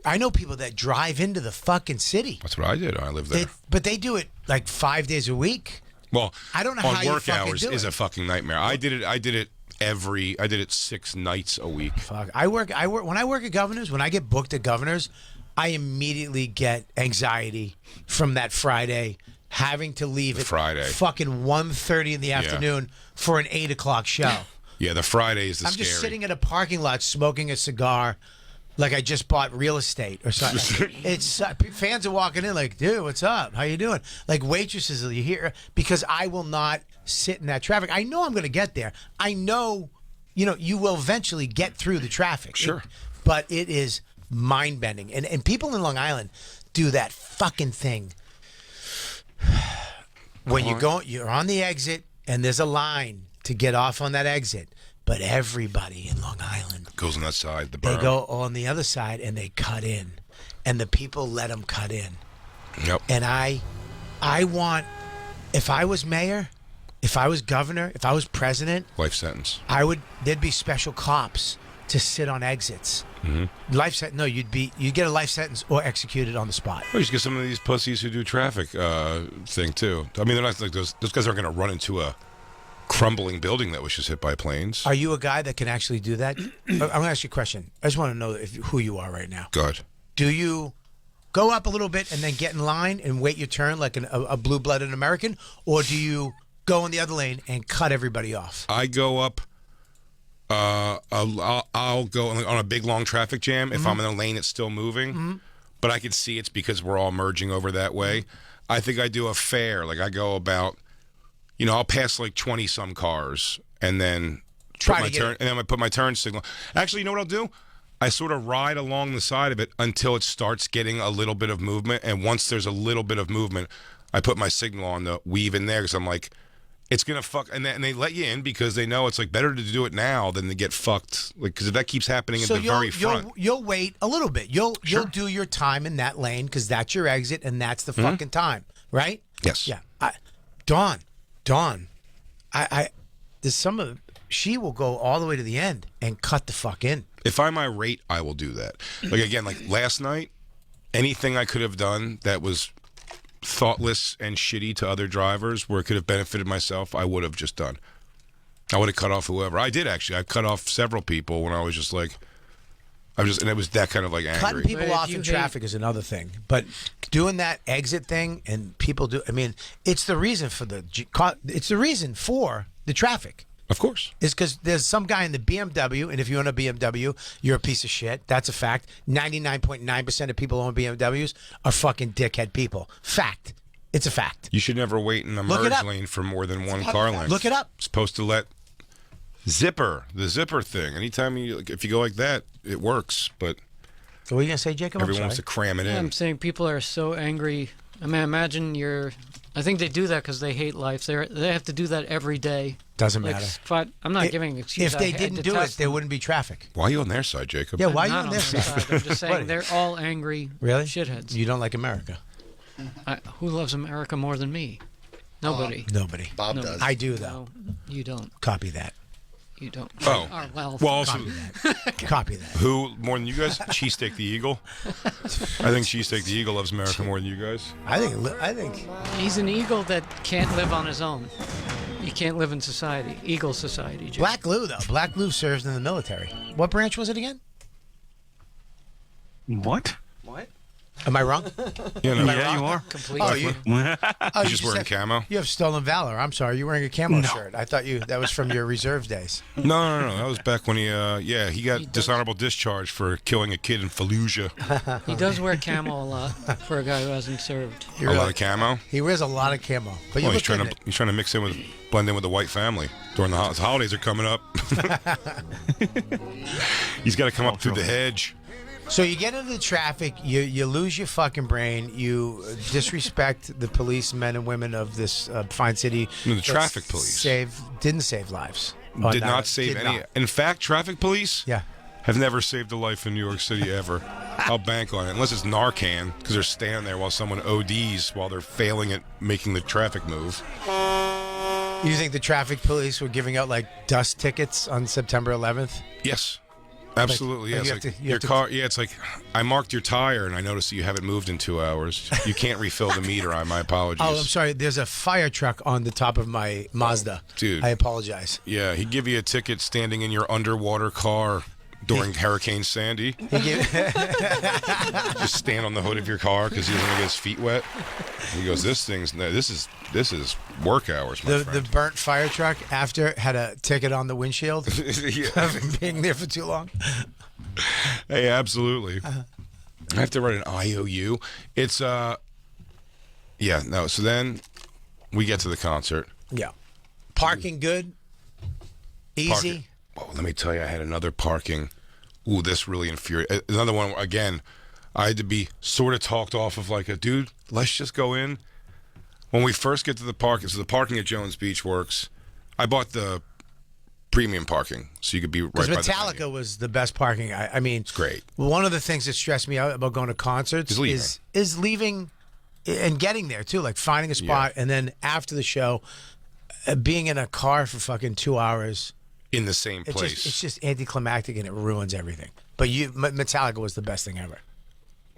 I know people that drive into the fucking city. That's what I did. I lived there. But they do it like 5 days a week. Well, I don't know on how you work fucking hours do is it. a fucking nightmare. I did it 6 nights a week. Fuck. I work when I work at Governors, when I get booked at Governors, I immediately get anxiety from that Friday having to leave at Friday. fucking 1:30 in the afternoon for an 8 o'clock show. Yeah, the Friday is the I'm scary. just sitting in a parking lot smoking a cigar like I just bought real estate or something. Fans are walking in like, dude, what's up? How you doing? Like waitresses, you hear, because I will not sit in that traffic. I know I'm going to get there. I know, you will eventually get through the traffic. Sure. But it is mind-bending. And people in Long Island do that fucking thing. When you're on the exit and there's a line to get off on that exit. But everybody in Long Island goes on that side, the they berm. go on the other side and they cut in, and the people let them cut in. Yep. And I want, if I was mayor, if I was governor, if I was president, Life sentence. there'd be special cops to sit on exits. Mm-hmm. Life sentence? No, you'd get a life sentence or executed on the spot. Well, you should get some of these pussies who do traffic thing too. I mean, they're not like those guys aren't going to run into a crumbling building that was just hit by planes. Are you a guy that can actually do that? I'm going to ask you a question. I just want to know who you are right now. Good. Do you go up a little bit and then get in line and wait your turn like a blue-blooded American, or do you go in the other lane and cut everybody off? I go up. I'll go on a big long traffic jam if I'm in a lane that's still moving, but I can see it's because we're all merging over that way. I think I do a fair. Like I go about. I'll pass like 20 some cars and then put my turn, and then I put my turn signal. Actually, you know what I'll do? I sort of ride along the side of it until it starts getting a little bit of movement, and once there's a little bit of movement, I put my signal on the weave in there because I'm like, it's gonna fuck, and they let you in because they know it's like better to do it now than to get fucked. Like, because if that keeps happening at the very front, you'll wait a little bit. You'll do your time in that lane because that's your exit and that's the fucking time, right? Yes. Yeah. Dawn, there's some of she will go all the way to the end and cut the fuck in. if I'm irate, I will do that. Like again, like last night, anything I could have done that was thoughtless and shitty to other drivers where it could have benefited myself, I would have just done. I would have cut off whoever. I did actually. I cut off several people when I was just like, and it was that kind of like angry. Cutting people off in traffic is another thing, but doing that exit thing and people do. I mean, it's the reason for the traffic. Of course. Is because there's some guy in the BMW, and if you own a BMW, you're a piece of shit. That's a fact. 99.9% of people who own BMWs are fucking dickhead people. Fact. It's a fact. You should never wait in the merge lane for more than one car length. Look it up. It's supposed to let the zipper thing. Anytime if you go like that, it works. But so what are you gonna say, Jacob? Everyone wants to cram it in. I'm saying people are so angry. I mean, imagine I think they do that because they hate life. They have to do that every day. Doesn't matter. I'm not giving an excuse. If they didn't do it, there wouldn't be traffic. Why are you on their side, Jacob? Yeah, why are you Not on their side? I'm just saying they're all angry Really? shitheads. You don't like America? Who loves America more than me? Nobody. Nobody. Bob No. does. I do though. No, you don't. Copy that. You don't. Oh. Well, Also, Copy that. who more than you guys? Cheesesteak the Eagle. I think Cheesesteak the Eagle loves America more than you guys. I think. he's an eagle that can't live on his own. He can't live in society. Eagle society. Jim. Black Lou though. Black Lou serves in the military. What branch was it again? What? What? Am I wrong? Yeah, you are. Completely. Oh, you. He's just wearing camo. You have stolen valor. I'm sorry. You're wearing a camo shirt. I thought that was from your reserve days. No. That was back when he got dishonorable discharge for killing a kid in Fallujah. He does wear camo a lot for a guy who hasn't served. A lot of camo. He wears a lot of camo. But you Well, look in it. he's trying to blend in with the white family during the holidays are coming up. He's got to come up through the hedge. So you get into the traffic, you lose your fucking brain, you disrespect the policemen and women of this fine city. No, the traffic police didn't save lives. Did not save any. In fact, traffic police have never saved a life in New York City ever. I'll bank on it, unless it's Narcan, because they're standing there while someone ODs while they're failing at making the traffic move. You think the traffic police were giving out like dust tickets on September 11th? Yes. Absolutely, Like, yes. you have Like to- your car, it's like I marked your tire and I noticed that you haven't moved in 2 hours. You can't refill the meter. My apologies. Oh, I'm sorry. There's a fire truck on the top of my Mazda. Dude. I apologize. Yeah, he'd give you a ticket standing in your underwater car during Hurricane Sandy. Just stand on the hood of your car because he doesn't want to get his feet wet. And he goes, "This is work hours, my The friend." burnt fire truck after had a ticket on the windshield Yeah. for being there for too long. Hey, absolutely. I have to write an IOU. It's So then we get to the concert. Yeah. Parking good. Easy. Parking. Oh, let me tell you, I had another parking. Ooh, this really infuriated. Another one, again, I had to be sort of talked off of like dude, let's just go in. When we first get to the parking, so the parking at Jones Beach works. I bought the premium parking, so you could be right by Because the Metallica venue. was the best parking. I mean, it's great. One of the things that stressed me out about going to concerts is leaving and getting there too, like finding a spot and then after the show, being in a car for fucking 2 hours. In the same place. It's just anticlimactic and it ruins everything. But Metallica was the best thing ever.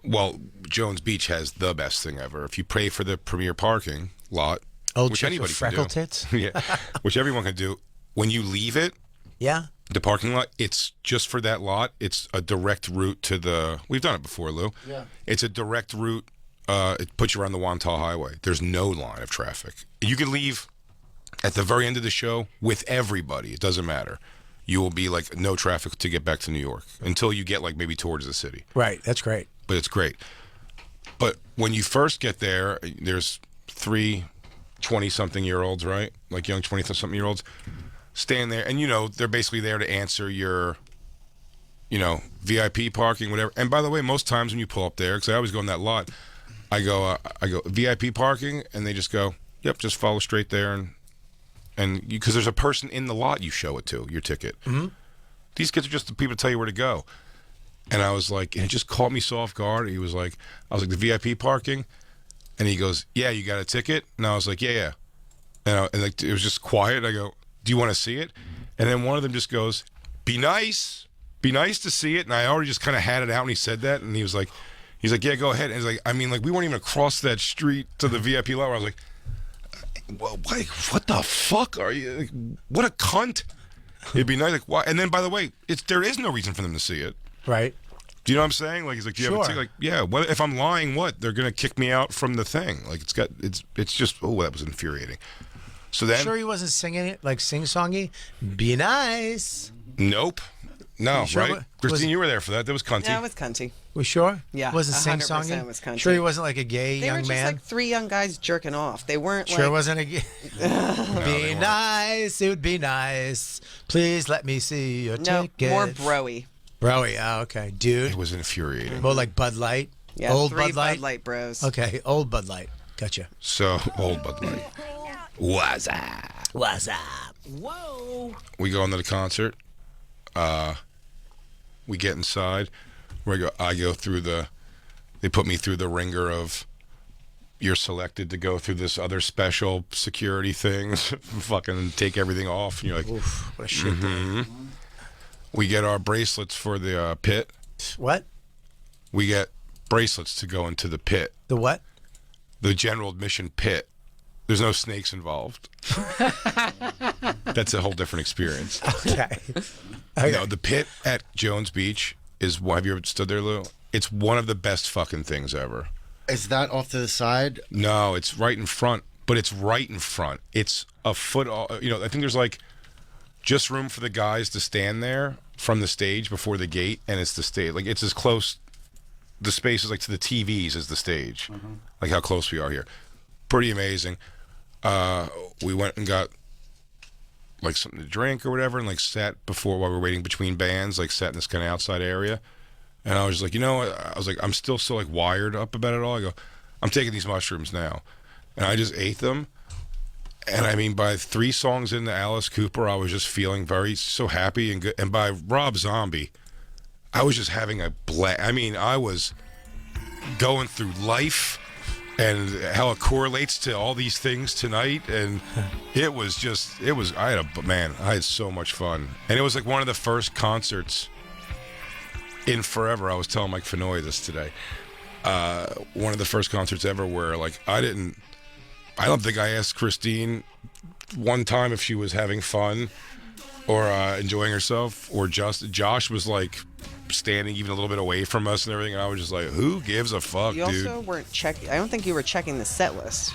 Well, Jones Beach has the best thing ever. If you pay for the premier parking lot, Old which chicks anybody with can freckle do. tits? Yeah, which everyone can do. When you leave it, Yeah. the parking lot, it's just for that lot. It's a direct route to the. We've done it before, Lou. Yeah. It's a direct route. It puts you around the Wantagh Highway. There's no line of traffic. You can leave at the very end of the show with everybody. It doesn't matter. You will be like no traffic to get back to New York until you get like maybe towards the city. Right. That's great. But it's great. But when you first get there, there's 3 20-something-year-olds, right? Like young 20-something-year-olds stand there, and they're basically there to answer your, VIP parking, whatever. And by the way, most times when you pull up there, because I always go in that lot, I go VIP parking, and they just go, yep, just follow straight there, and because there's a person in the lot you show it to, your ticket. Mm-hmm. These kids are just the people to tell you where to go. And I was like, and it just caught me so off guard. He was like, I was like, the VIP parking? And he goes, yeah, you got a ticket? And I was like, yeah. And like, it was just quiet. I go, do you want to see it? And then one of them just goes, be nice to see it. And I already just kind of had it out when he said that. And he's like, yeah, go ahead. And he's like, I mean, like, we weren't even across that street to the VIP lot. Where I was like, well, what the fuck are you? Like, what a cunt. It'd be nice. Like, why? And then, by the way, there is no reason for them to see it. Right. Do you know what I'm saying? Like, he's like, do you have a ticket? Like, yeah. What if I'm lying? What? They're gonna kick me out from the thing. Like, it's just. Oh, that was infuriating. So then, sure, he wasn't singing it like sing-songy. Be nice. Nope. No, sure right? Christine, you were there for that. That was cunty. Yeah, it was cunty. We sure? Yeah, Wasn't 100% sing-songy? was country. Sure, he wasn't like a gay They young were just man. like three young guys jerking off. They weren't Sure like. wasn't a gay. Be nice. It would be nice. Please let me see your No, ticket. more broy. Broy. Oh, okay, dude. It was infuriating. More like Bud Light. Yeah, Old three Bud Light. bros. Okay, old Bud Light. Gotcha. So old Bud Light. What's up? What's up? We go into the concert. We get inside. I go through they put me through the ringer of, you're selected to go through this other special security thing. Fucking take everything off. And you're like, Oof, what a shit. we get our bracelets for the pit. What? We get bracelets to go into the pit. The what? The general admission pit. There's no snakes involved. That's a whole different experience. Okay. No, the pit at Jones Beach is. Have you ever stood there, Lou? It's one of the best fucking things ever. Is that off to the side? No, it's right in front. But it's right in front. It's a foot. I think there's like just room for the guys to stand there from the stage before the gate, and it's the stage. Like, it's as close. The space is like to the TVs as the stage. Like how close we are here. Pretty amazing. We went and got like something to drink or whatever, and like sat before while we were waiting between bands, like sat in this kind of outside area. And I was just like, I was like, I'm still so like wired up about it all. I go, I'm taking these mushrooms now, and I just ate them. And I mean, by 3 songs into Alice Cooper, I was just feeling so happy and good. And by Rob Zombie, I was just having a blast. I mean, I was going through life and how it correlates to all these things tonight, and I had so much fun. And it was like one of the first concerts in forever. I was telling Mike Fenoy this today. One of the first concerts ever where like I don't think I asked Christine one time if she was having fun or enjoying herself, or Josh was like standing even a little bit away from us and everything, and I was just like, who gives a fuck, You dude? also weren't checking. I don't think you were checking the set list.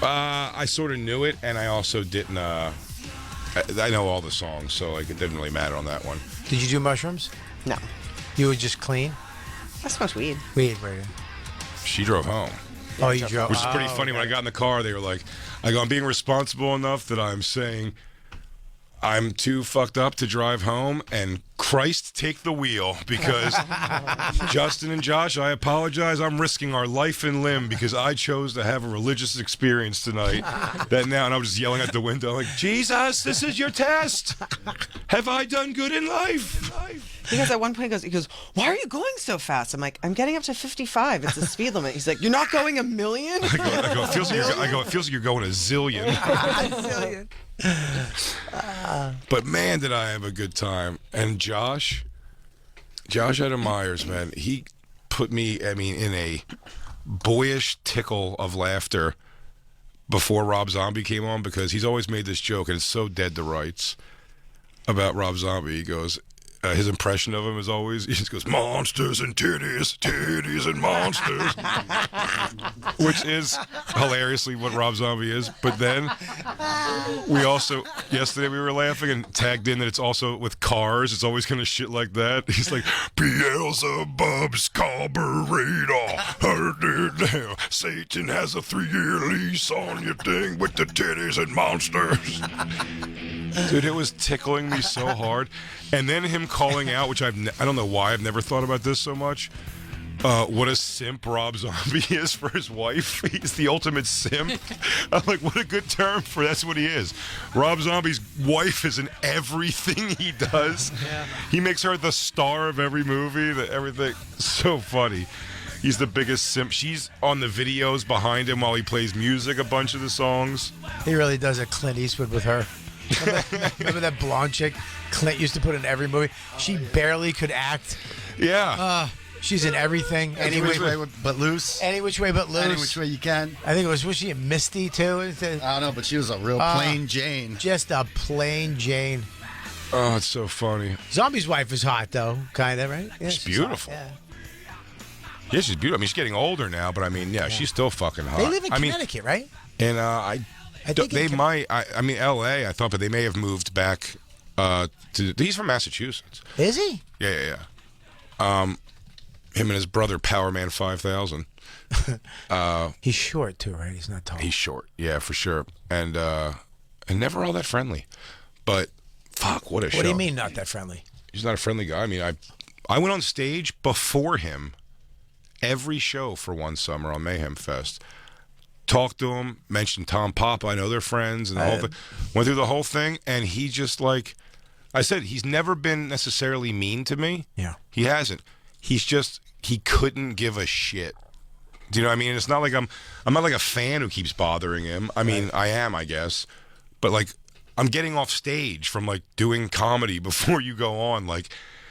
I sort of knew it, and I also didn't. I know all the songs, so like it didn't really matter on that one. Did you do mushrooms? No, You were just clean? I smoked weed. Weed, right? She drove home, Oh, you drove. which is pretty funny. When I got in the car, they were like, I'm being responsible enough that I'm saying I'm too fucked up to drive home, and Christ take the wheel, because Justin and Josh, I apologize. I'm risking our life and limb because I chose to have a religious experience tonight. And I was just yelling out the window like, Jesus, this is your test. Have I done good in life? Because at one point he goes, why are you going so fast? I'm like, I'm getting up to 55. It's the speed limit. He's like, you're not going a million? I go, it feels like you're going a zillion. But man, did I have a good time. And Josh Adam Myers, man, he put me, in a boyish tickle of laughter before Rob Zombie came on, because he's always made this joke, and it's so dead to rights, about Rob Zombie. He goes, his impression of him is always, he just goes, monsters and titties and monsters. Which is hilariously what Rob Zombie is. But then we also, yesterday we were laughing and tagged in that it's also with cars. It's always kind of shit like that. He's like, Beelzebub's carburetor. Satan has a 3-year lease on your thing with the titties and monsters. Dude, it was tickling me so hard. And then him calling out, which I don't know why I've never thought about this so much, what a simp Rob Zombie is for his wife. He's the ultimate simp. I'm like, what a good term for that's what he is. Rob Zombie's wife is in everything he does. Yeah. He makes her the star of every movie, everything. So funny. He's the biggest simp. She's on the videos behind him while he plays music, a bunch of the songs. He really does a Clint Eastwood with her. Remember that blonde chick Clint used to put in every movie? She barely could act. Yeah. She's in everything. Any which way but loose. Any which way but loose. Any which way you can. I think was she in Misty too? I don't know, but she was a real plain Jane. Just a plain Jane. Oh, it's so funny. Zombie's wife is hot though, kind of, right? Yeah, She's hot, beautiful. yeah. Yeah, she's beautiful. I mean, she's getting older now, but I mean, yeah, she's still fucking hot. They live in I mean, Connecticut, right? and I think they in might. I mean, L.A. I thought, but they may have moved back to. He's from Massachusetts. Is he? Yeah. Him and his brother, Powerman 5000. He's short too, right? He's not tall. He's short, yeah, for sure, and never all that friendly. But fuck, what a show! What do you mean, not that friendly? He's not a friendly guy. I mean, I went on stage before him every show for one summer on Mayhem Fest. Talked to him, mentioned Tom Papa. I know they're friends, and the whole thing. Went through the whole thing, and he just like I said, he's never been necessarily mean to me. Yeah, he hasn't. He's just he couldn't give a shit. Do you know what I mean? It's not like I'm not like a fan who keeps bothering him. I mean, I am, I guess, but like I'm getting off stage from like doing comedy before you go on. Like,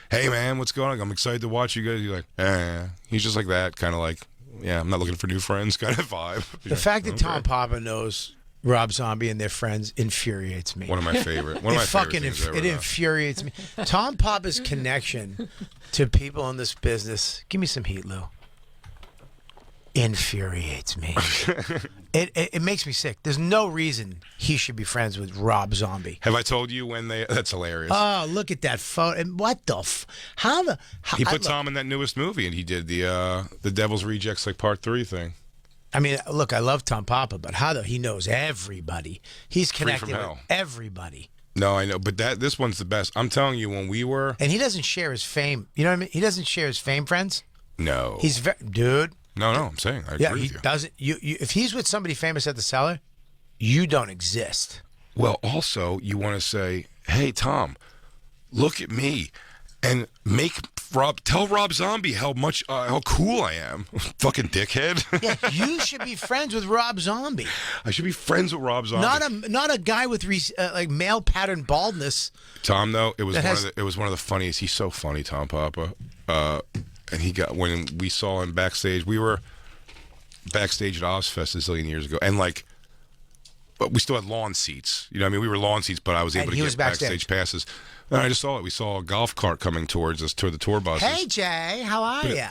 hey man, what's going on? I'm excited to watch you guys. You're like, he's just like that, kind of like, yeah, I'm not looking for new friends kind of vibe. The fact that Tom Papa knows Rob Zombie and their friends infuriates me. One of my favorite. One of my favorite things ever. It infuriates me. Tom Papa's connection to people in this business. Give me some heat, Lou. Infuriates me. It makes me sick. There's no reason he should be friends with Rob Zombie. Have I told you when they? That's hilarious. Oh, look at that photo! And what the? How the? He put Tom in that newest movie, and he did the Devil's Rejects like Part 3 thing. I mean, look, I love Tom Papa, but how the? He knows everybody. He's Free connected from with hell. everybody. No, I know, but this one's the best. I'm telling you, when we were And he doesn't share his fame. You know what I mean? He doesn't share his fame, friends. no, He's dude. no, I'm saying I Yeah, agree he with you. doesn't. You if he's with somebody famous at the cellar, you don't exist. Well, also, you want to say, hey, Tom, look at me and tell Rob Zombie how cool I am. Fucking dickhead. Yeah, you should be friends with Rob Zombie. I should be friends with Rob Zombie. Not a guy with like male pattern baldness. Tom, though, it was That it was one of the funniest. He's so funny, Tom Papa. And he got, when we saw him backstage, we were backstage at Ozfest a zillion years ago, and like, but we still had lawn seats. You know what I mean? We were lawn seats, but I was able And to he get was backstage. passes. And I just saw it. We saw a golf cart coming towards us, toward the tour buses. Hey Jay, how are But you?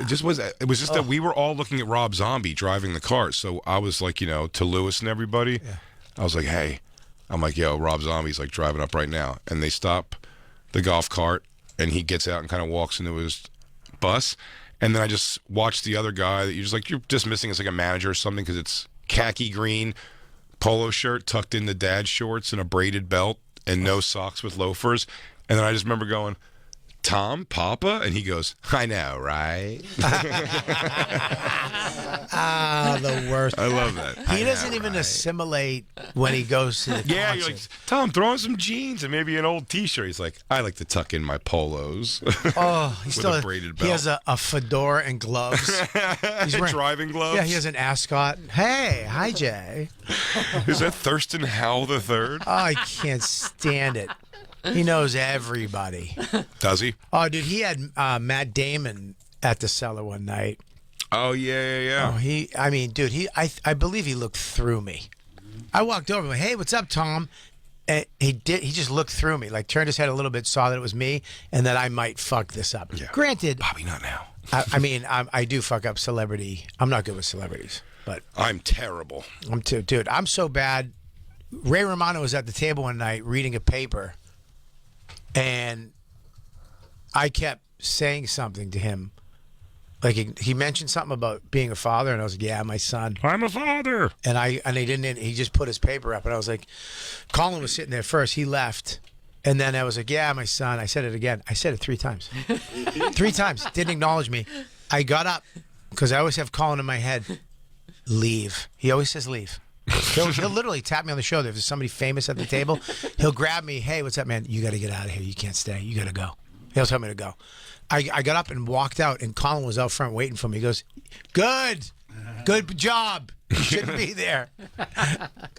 it was just that we were all looking at Rob Zombie driving the cart. So I was like, to Lewis and everybody, I was like, hey, I'm like, yo, Rob Zombie's like driving up right now. And they stop the golf cart, and he gets out and kind of walks into his bus. And then I just watched the other guy that you're dismissing as like a manager or something, because it's khaki green polo shirt tucked into dad shorts and a braided belt and no socks with loafers. And then I just remember going, Tom Papa? And he goes, I know, right? The worst. I love that. He doesn't even assimilate when he goes to the Yeah, you're concert. like, Tom, throw on some jeans and maybe an old T-shirt. He's like, I like to tuck in my polos. Oh, he's with still a braided He belt. has a fedora and gloves. He's wearing Driving gloves. Yeah, he has an ascot. Hey, hi Jay. Is that Thurston Howell the Third? Oh, I can't stand it. He knows everybody. Does he? Oh, dude, he had Matt Damon at the cellar one night. Oh yeah. Oh, I believe he looked through me. I walked over and went, hey, what's up, Tom? And he just looked through me, like turned his head a little bit, saw that it was me, and that I might fuck this up. Yeah. Granted, Bobby, not now. I do fuck up celebrity. I'm not good with celebrities, but I'm terrible. dude, I'm so bad. Ray Romano was at the table one night reading a paper, and I kept saying something to him. Like he mentioned something about being a father, and I was like, "Yeah, my son." I'm a father. And he didn't. He just put his paper up, and I was like, Colin was sitting there first. He left, and then I was like, "Yeah, my son." I said it again. I said it 3 times. 3 times. Didn't acknowledge me. I got up, because I always have Colin in my head. Leave. He always says leave. He'll literally tap me on the shoulder if there's somebody famous at the table. He'll grab me. Hey, what's up, man? You got to get out of here. You can't stay. You got to go. He'll tell me to go. I got up and walked out, and Colin was out front waiting for me. He goes, good job. You shouldn't be there.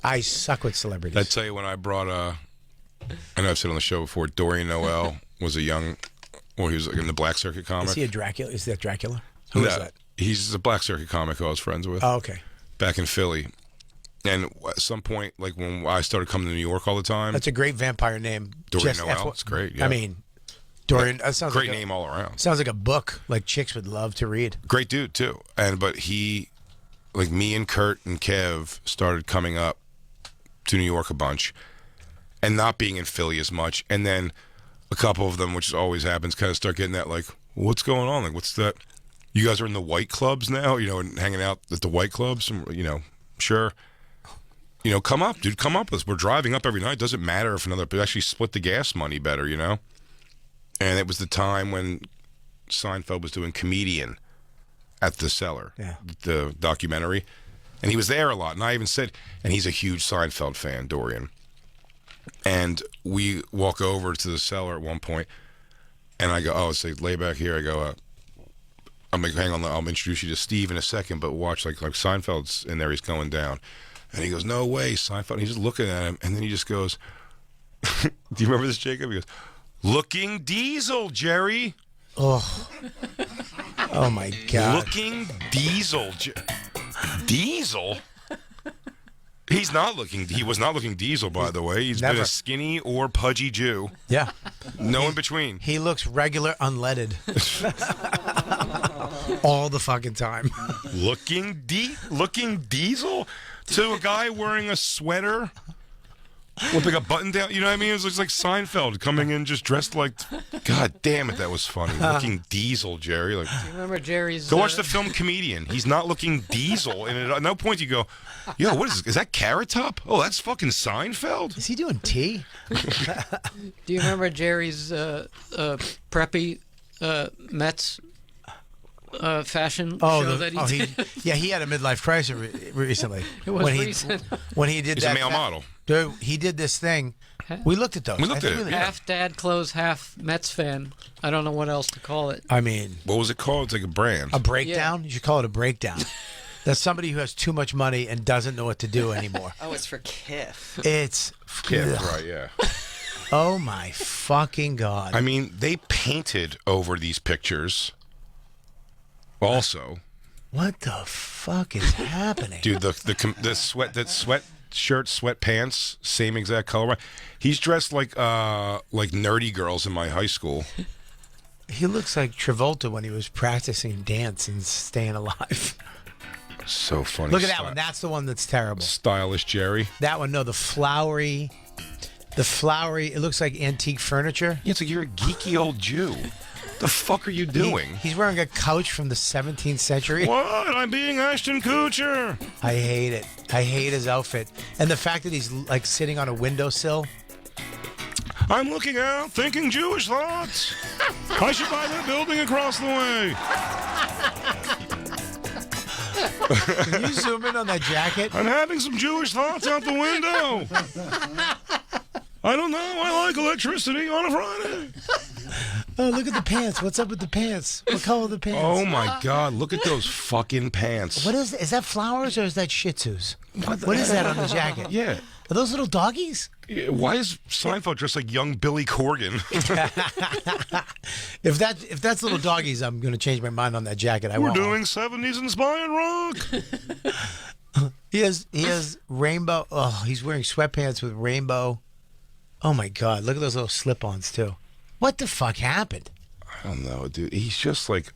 I suck with celebrities. I tell you, when I brought I know I've said on the show before, Dorian Noel was he was like in the Black Circuit comic. Is he a Dracula? Is that Dracula? Who is that? He's a Black Circuit comic who I was friends with. Oh, okay. Back in Philly. And at some point, like when I started coming to New York all the time. That's a great vampire name. Dorian Noel. It's great. Yeah. I mean, Dorian. That sounds great like name all around. Sounds like a book like chicks would love to read. Great dude too. But he, like me and Kurt and Kev, started coming up to New York a bunch, and not being in Philly as much. And then a couple of them, which always happens, kind of start getting that like, what's going on? Like, what's that? You guys are in the white clubs now, and hanging out at the white clubs, and, sure. Come up, dude, come up with us. We're driving up every night. Doesn't matter if but actually split the gas money better, And it was the time when Seinfeld was doing Comedian at the Cellar, the documentary. And he was there a lot. And I even said, and he's a huge Seinfeld fan, Dorian. And we walk over to the Cellar at one point, and I go, say, lay back here. I go, I'm like, hang on, I'll introduce you to Steve in a second, but watch, like Seinfeld's in there, he's going down. And he goes, no way, Seinfeld. And he's just looking at him, and then he just goes, do you remember this, Jacob? He goes, looking diesel, Jerry. Oh my God. Looking diesel. Diesel? He was not looking diesel, by the way. He's been a skinny or pudgy Jew. Yeah. No in between. He looks regular unleaded. All the fucking time. Looking diesel to a guy wearing a sweater with like a button down. You know what I mean? It looks like Seinfeld coming in just dressed like. God damn it, that was funny. Looking diesel, Jerry. Like, Do you remember Jerry's? go watch the film Comedian. He's not looking diesel, and at no point you go, yo, what is this? Is that Carrot Top? Oh, that's fucking Seinfeld. Is he doing tea? Do you remember Jerry's preppy Mets fashion show that he did? He had a midlife crisis recently. It was recent. When he did He's that. a male model. Dude, he did this thing. We looked at those. We looked at it. Half dad clothes, half Mets fan. I don't know what else to call it. I mean, What was it called? It's like a brand. a breakdown? You should call it a breakdown. That's somebody who has too much money and doesn't know what to do anymore. Oh, it's for Kith. It's Yeah, ugh. right, yeah. Oh my fucking God. I mean, they painted over these pictures. Also, What the fuck is happening? dude, the sweatpants, same exact color. He's dressed like nerdy girls in my high school. He looks like Travolta when he was practicing dance and staying alive. So funny. Look at that one. That's the one that's terrible. Stylish Jerry. That one, no, the flowery, it looks like antique furniture. Yeah, it's like you're a geeky old Jew. The fuck are you doing? He's wearing a couch from the 17th century. What? I'm being Ashton Kutcher. I hate it. I hate his outfit. And the fact that he's like sitting on a windowsill. I'm looking out, thinking Jewish thoughts. I should buy that building across the way. Can you zoom in on that jacket? I'm having some Jewish thoughts out the window. I don't know. I like electricity on a Friday. Oh, look at the pants. What's up with the pants? What color are the pants? Oh my God! Look at those fucking pants. What is that flowers or is that Shih Tzus? What is that on the jacket? Yeah. Are those little doggies? Why is Seinfeld dressed like young Billy Corgan? If that's little doggies, I'm going to change my mind on that jacket. We're doing 70s inspired rock. He has rainbow. Oh, he's wearing sweatpants with rainbow. Oh my God! Look at those little slip-ons too. What the fuck happened? I don't know, dude. He's just like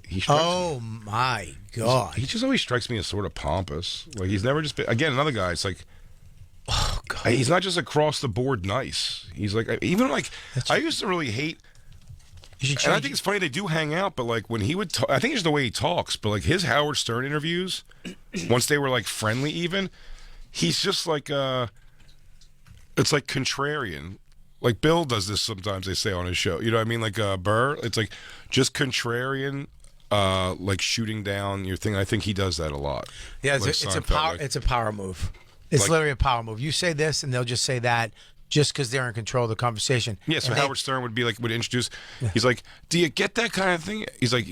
he strikes Oh my God! He just always strikes me as sort of pompous. Like he's never just been, again, another guy. It's like, Oh God! he's not just across the board nice. He's like, even like, I used to really hate. You should And I change. think it's funny they do hang out, but like when he would, I think it's the way he talks. But like his Howard Stern interviews, once they were like friendly, even he's just like it's like contrarian. Like Bill does this sometimes. They say on his show, you know what I mean? Like Burr, it's like just contrarian, like shooting down your thing. I think he does that a lot. Yeah, Like it's a Seinfeld, power. like- It's a power move. It's Like- literally a power move. You say this, and they'll just say that, just because they're in control of the conversation. Yeah, so And they- Howard Stern would introduce. He's like, "Do you get that kind of thing?" He's like,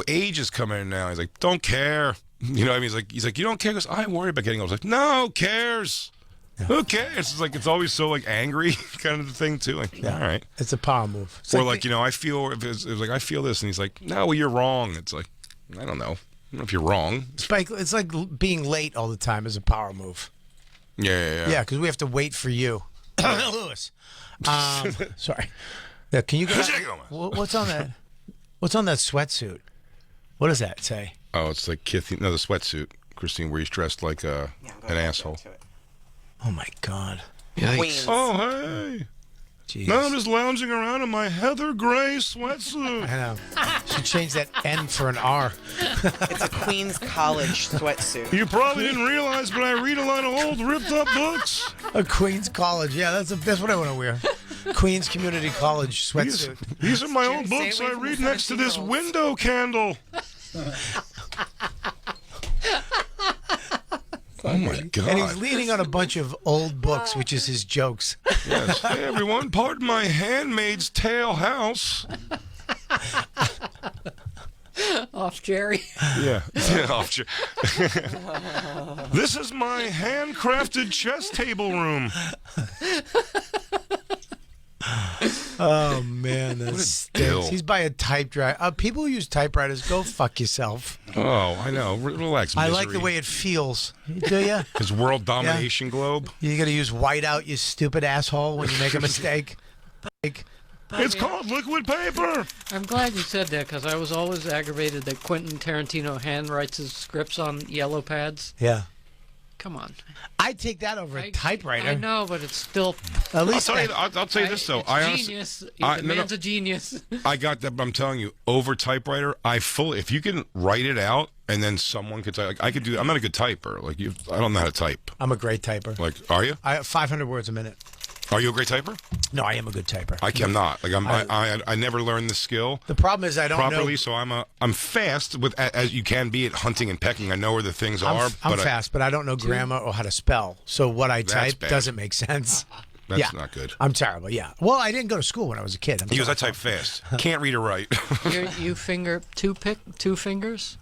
age is coming in now. He's like, "Don't care." You know what I mean? He's like, "You don't care?" Because I worry about getting old. I was like, "No, who cares? Who cares?" It's like it's always so like angry kind of the thing too. Like, all right. It's a power move. It's Or like, I feel if it was like I feel this, and he's like, "No, well, you're wrong." It's like, I don't know if you're wrong. it's like being late all the time is a power move. Yeah. Yeah, because we have to wait for you, Lewis. Sorry. Yeah, can you go? What's on that? What's on that sweatsuit? What does that say? Oh, it's like the sweatsuit, Christine, where he's dressed like an asshole. Oh my God. Queens. Oh, hey. Jeez. Now I'm just lounging around in my heather gray sweatsuit. I know. Should change that N for an R. It's a Queens College sweatsuit. You probably didn't realize, but I read a lot of old, ripped-up books. A Queens College. Yeah, that's what I want to wear. Queens Community College sweatsuit. These are my old Stay books away I from read the next to this 17-year-olds. window candle. Oh, my God. And he's leaning on a bunch of old books, which is his jokes. Yes. Hey, everyone, pardon my handmaid's tale house. Off Jerry. Yeah. This is my handcrafted chess table room. Oh man, that dill. stinks. He's by a typewriter. People who use typewriters, go fuck yourself. Oh, I know. Relax, I misery. like the way it feels. Do you? His world domination globe. You got to use whiteout, you stupid asshole, when you make a mistake. It's called liquid paper. I'm glad you said that because I was always aggravated that Quentin Tarantino handwrites his scripts on yellow pads. Yeah. Come on. I'd take that over a typewriter. I know, but it's still. At least I'll tell you this though. It's honestly, genius. no, The man's a genius. I got that, but I'm telling you, over typewriter, if you can write it out and then someone could type, like I could do. I'm not a good typer. Like I don't know how to type. I'm a great typer. Like, are you? I have 500 words a minute. Are you a great typer? No, I am a good typer. I'm not. Like I never learned the skill The problem is I don't properly, know. so I'm fast with as you can be at hunting and pecking. I know where the things are. I'm but fast, but I don't know grammar or how to spell. So what I That's type bad. doesn't make sense. That's not good. I'm terrible. Yeah. Well, I didn't go to school when I was a kid. Because I type fast. Can't read or write. You finger two fingers,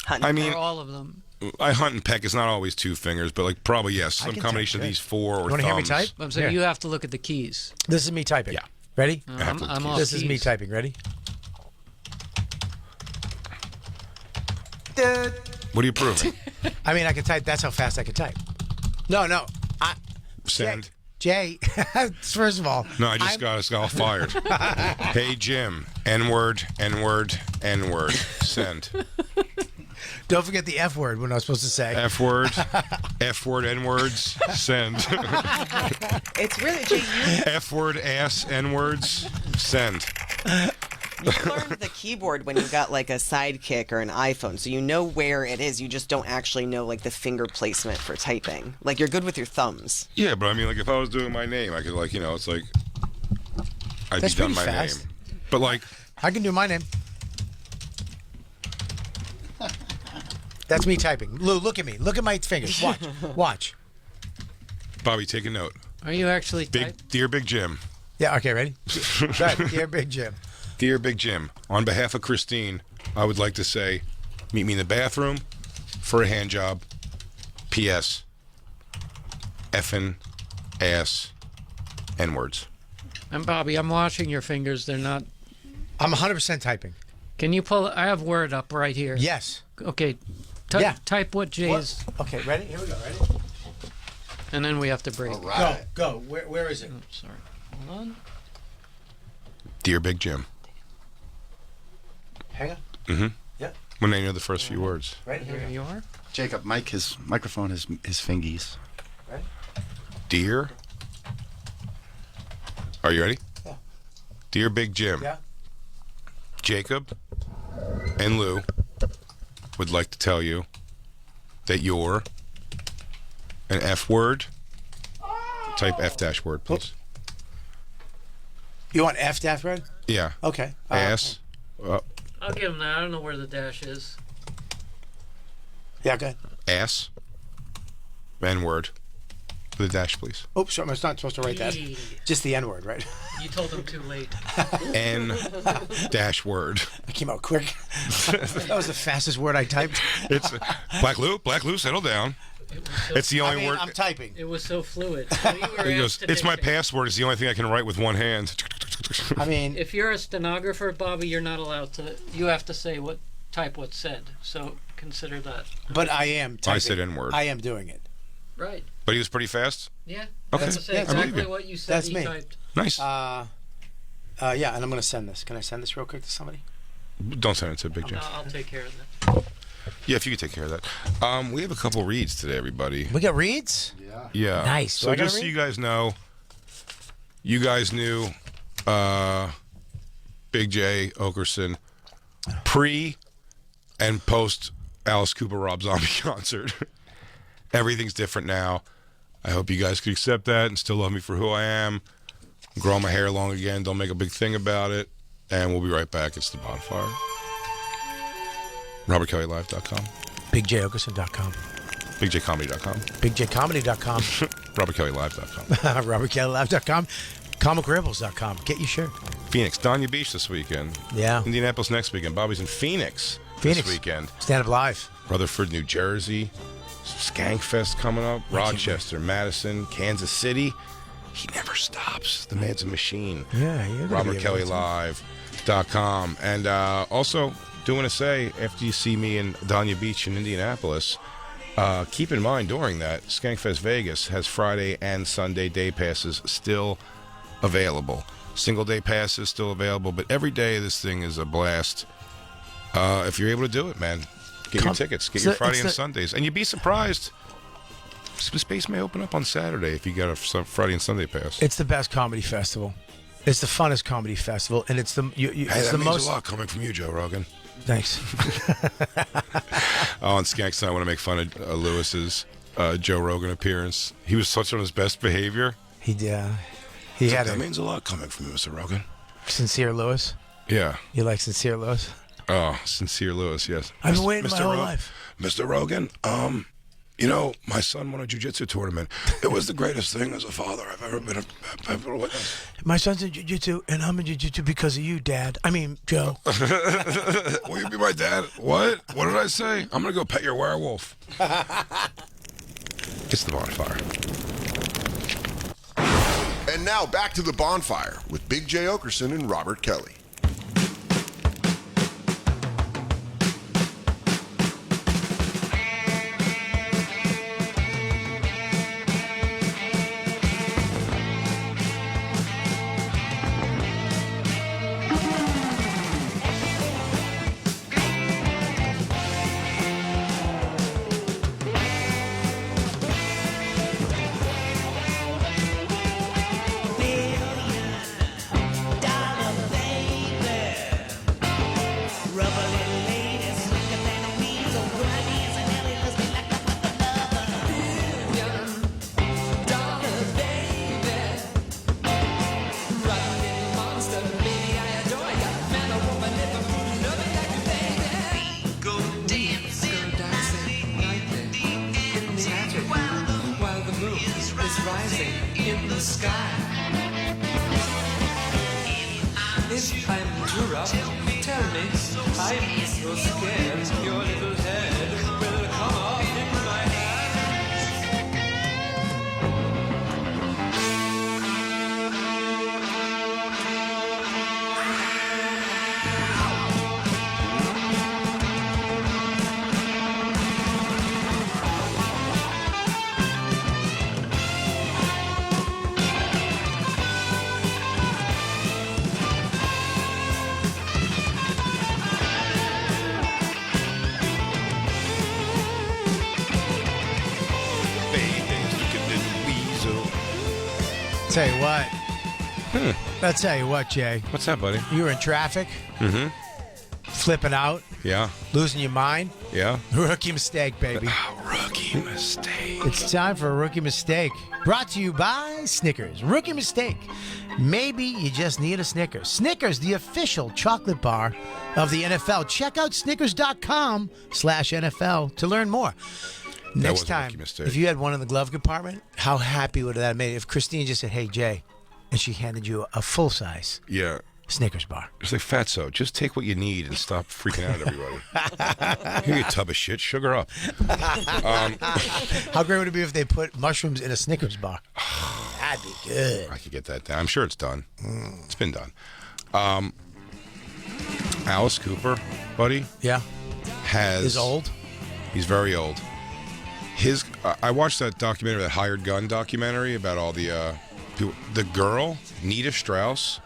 I mean, or all of them. I hunt and peck. It's not always two fingers, but like probably yes, some can combination type of these four or You want to hear me thumbs. type? I'm saying Here. you have to look at the keys. This is me typing. Yeah. Ready? I'm off This is me keys. typing. Ready? What are you proving? I mean, I can type. That's how fast I can type. No. Send. Jay, first of all. No, I just got all fired. Hey Jim, N-word, N-word, N-word. Send. Don't forget the F word. We're not supposed to say. F-word, F-word, N-words. Send. It's really, Jay, F-word, ass, N-words. Send. you learned the keyboard when you got like a Sidekick or an iPhone, so you know where it is. You just don't actually know like the finger placement for typing. Like you're good with your thumbs. Yeah, but I mean, like if I was doing my name, I could like, it's like I'd That's be done pretty my fast. name. But like, I can do my name. That's me typing. Lou, look at me. Look at my fingers. Watch. Bobby, take a note. Are you actually Dear Big Jim. Yeah. Okay. Ready? Right. Dear Big Jim. Dear Big Jim, on behalf of Christine, I would like to say, meet me in the bathroom for a hand job. P.S. Effin' ass N-words. And Bobby, I'm watching your fingers. They're not. I'm 100% typing. Can you pull? I have Word up right here. Yes. Okay. Yeah. Type what Jay's, Okay. Ready? Here we go. Ready? and then we have to break. Go. Where is it? Oh, sorry. Hold on. Dear Big Jim. Hang on. Mm-hmm. Yeah. When they know the first few words. Right here. Here you are. Jacob, his microphone, his fingies. Dear. Are you ready? Yeah. Dear Big Jim. Yeah. Jacob and Lou would like to tell you that you're an F word. Type F dash word, please. You want F dash word? Yeah. Okay. Ass. I'll give him that. I don't know where the dash is. Yeah, good. Ass. N-word. The dash, please. Oops, sorry, I was not supposed to write that. Yee. Just the N-word, right? You told him too late. N dash word. That came out quick. That was the fastest word I typed. It's Black Lou, settle down. It's the only word. I'm typing. It was so fluid. So you were He goes, asked to it's my dictate. password. It's the only thing I can write with one hand. I mean, If you're a stenographer, Bobby, you're not allowed to. You have to say what's said. So consider that. but I am typing. I said N-word. I am doing it. Right. But he was pretty fast. Yeah. Okay. That's to say Yeah, I believe exactly you. what you said. That's he me. typed. Nice. Yeah, and I'm going to send this. Can I send this real quick to somebody? Don't send it to Big J. I'll take care of that. Yeah, if you could take care of that. We have a couple reads today, everybody. We got reads? Yeah. Nice. Do So I gotta just so read? you guys know, you guys knew Big J Okerson pre and post Alice Cooper Rob Zombie concert. Everything's different now. I hope you guys could accept that and still love me for who I am. Grow my hair long again. Don't make a big thing about it. And we'll be right back. It's the Bonfire. RobertKellyLive.com. BigJOkerson.com. BigJComedy.com. BigJComedy.com. RobertKellyLive.com. RobertKellyLive.com. ComicRibbles.com. Get your shirt. Phoenix, Dania Beach this weekend. Yeah. Indianapolis next weekend. Bobby's in Phoenix Phoenix. this weekend. Stand Up Live. Rutherford, New Jersey. Skankfest coming up. Rochester, Madison, Kansas City. He never stops. The man's a machine. Yeah, you're gonna be able to. RobertKellyLive.com. And also, do want to say, after you see me in Dania Beach in Indianapolis, keep in mind during that, Skankfest Vegas has Friday and Sunday day passes still available. Single day passes still available, but every day this thing is a blast. If you're able to do it, man, get your tickets. Get your Friday and Sundays. And you'd be surprised. Space may open up on Saturday if you got a Friday and Sunday pass. It's the best comedy festival. It's the funnest comedy festival, and it's the Hey, it's that the means most. a lot coming from you, Joe Rogan. Thanks. On Skanks, I want to make fun of Lewis's Joe Rogan appearance. He was such on his best behavior. He had That a means a lot coming from you, Mr. Rogan. sincere Lewis. Yeah. You like sincere Lewis? Oh, sincere Lewis, yes. I've been waiting my whole Ro- life. Mr. Rogan, you know, my son won a jiu-jitsu tournament. It was the greatest thing as a father I've ever been a witness. My son's in jiu-jitsu, and I'm in jiu-jitsu because of you, Dad. I mean, Joe. Will you be my dad? What? What did I say? I'm going to go pet your werewolf. It's the Bonfire. And now back to the Bonfire with Big J Okerson and Robert Kelly. Rising in the sky. If I'm too rough, tell me. I'm so scared your little head will come off in my Tell you what. I'll tell you what, Jay. What's that, buddy? You were in traffic, flipping out, Yeah. losing your mind. Yeah. Rookie mistake, baby. Rookie mistake. It's time for a rookie mistake. Brought to you by Snickers. Rookie mistake. Maybe you just need a Snickers. Snickers, the official chocolate bar of the NFL. Check out snickers.com/NFL to learn more. Next wasn't a time, rookie mistake. if you had one in the glove compartment, how happy would that have made if Christine just said, "Hey, Jay," and she handed you a full-size Yeah. Snickers bar? It's like, Fatso, just take what you need and stop freaking out at everybody. Here you tub of shit, sugar up. How great would it be if they put mushrooms in a Snickers bar? That'd be good. I could get that down. I'm sure it's done. It's been done. Alice Cooper, buddy, Yeah. has... Is old? He's very old. I watched that documentary, that Hired Gun documentary about all the people. The girl, Nita Strauss.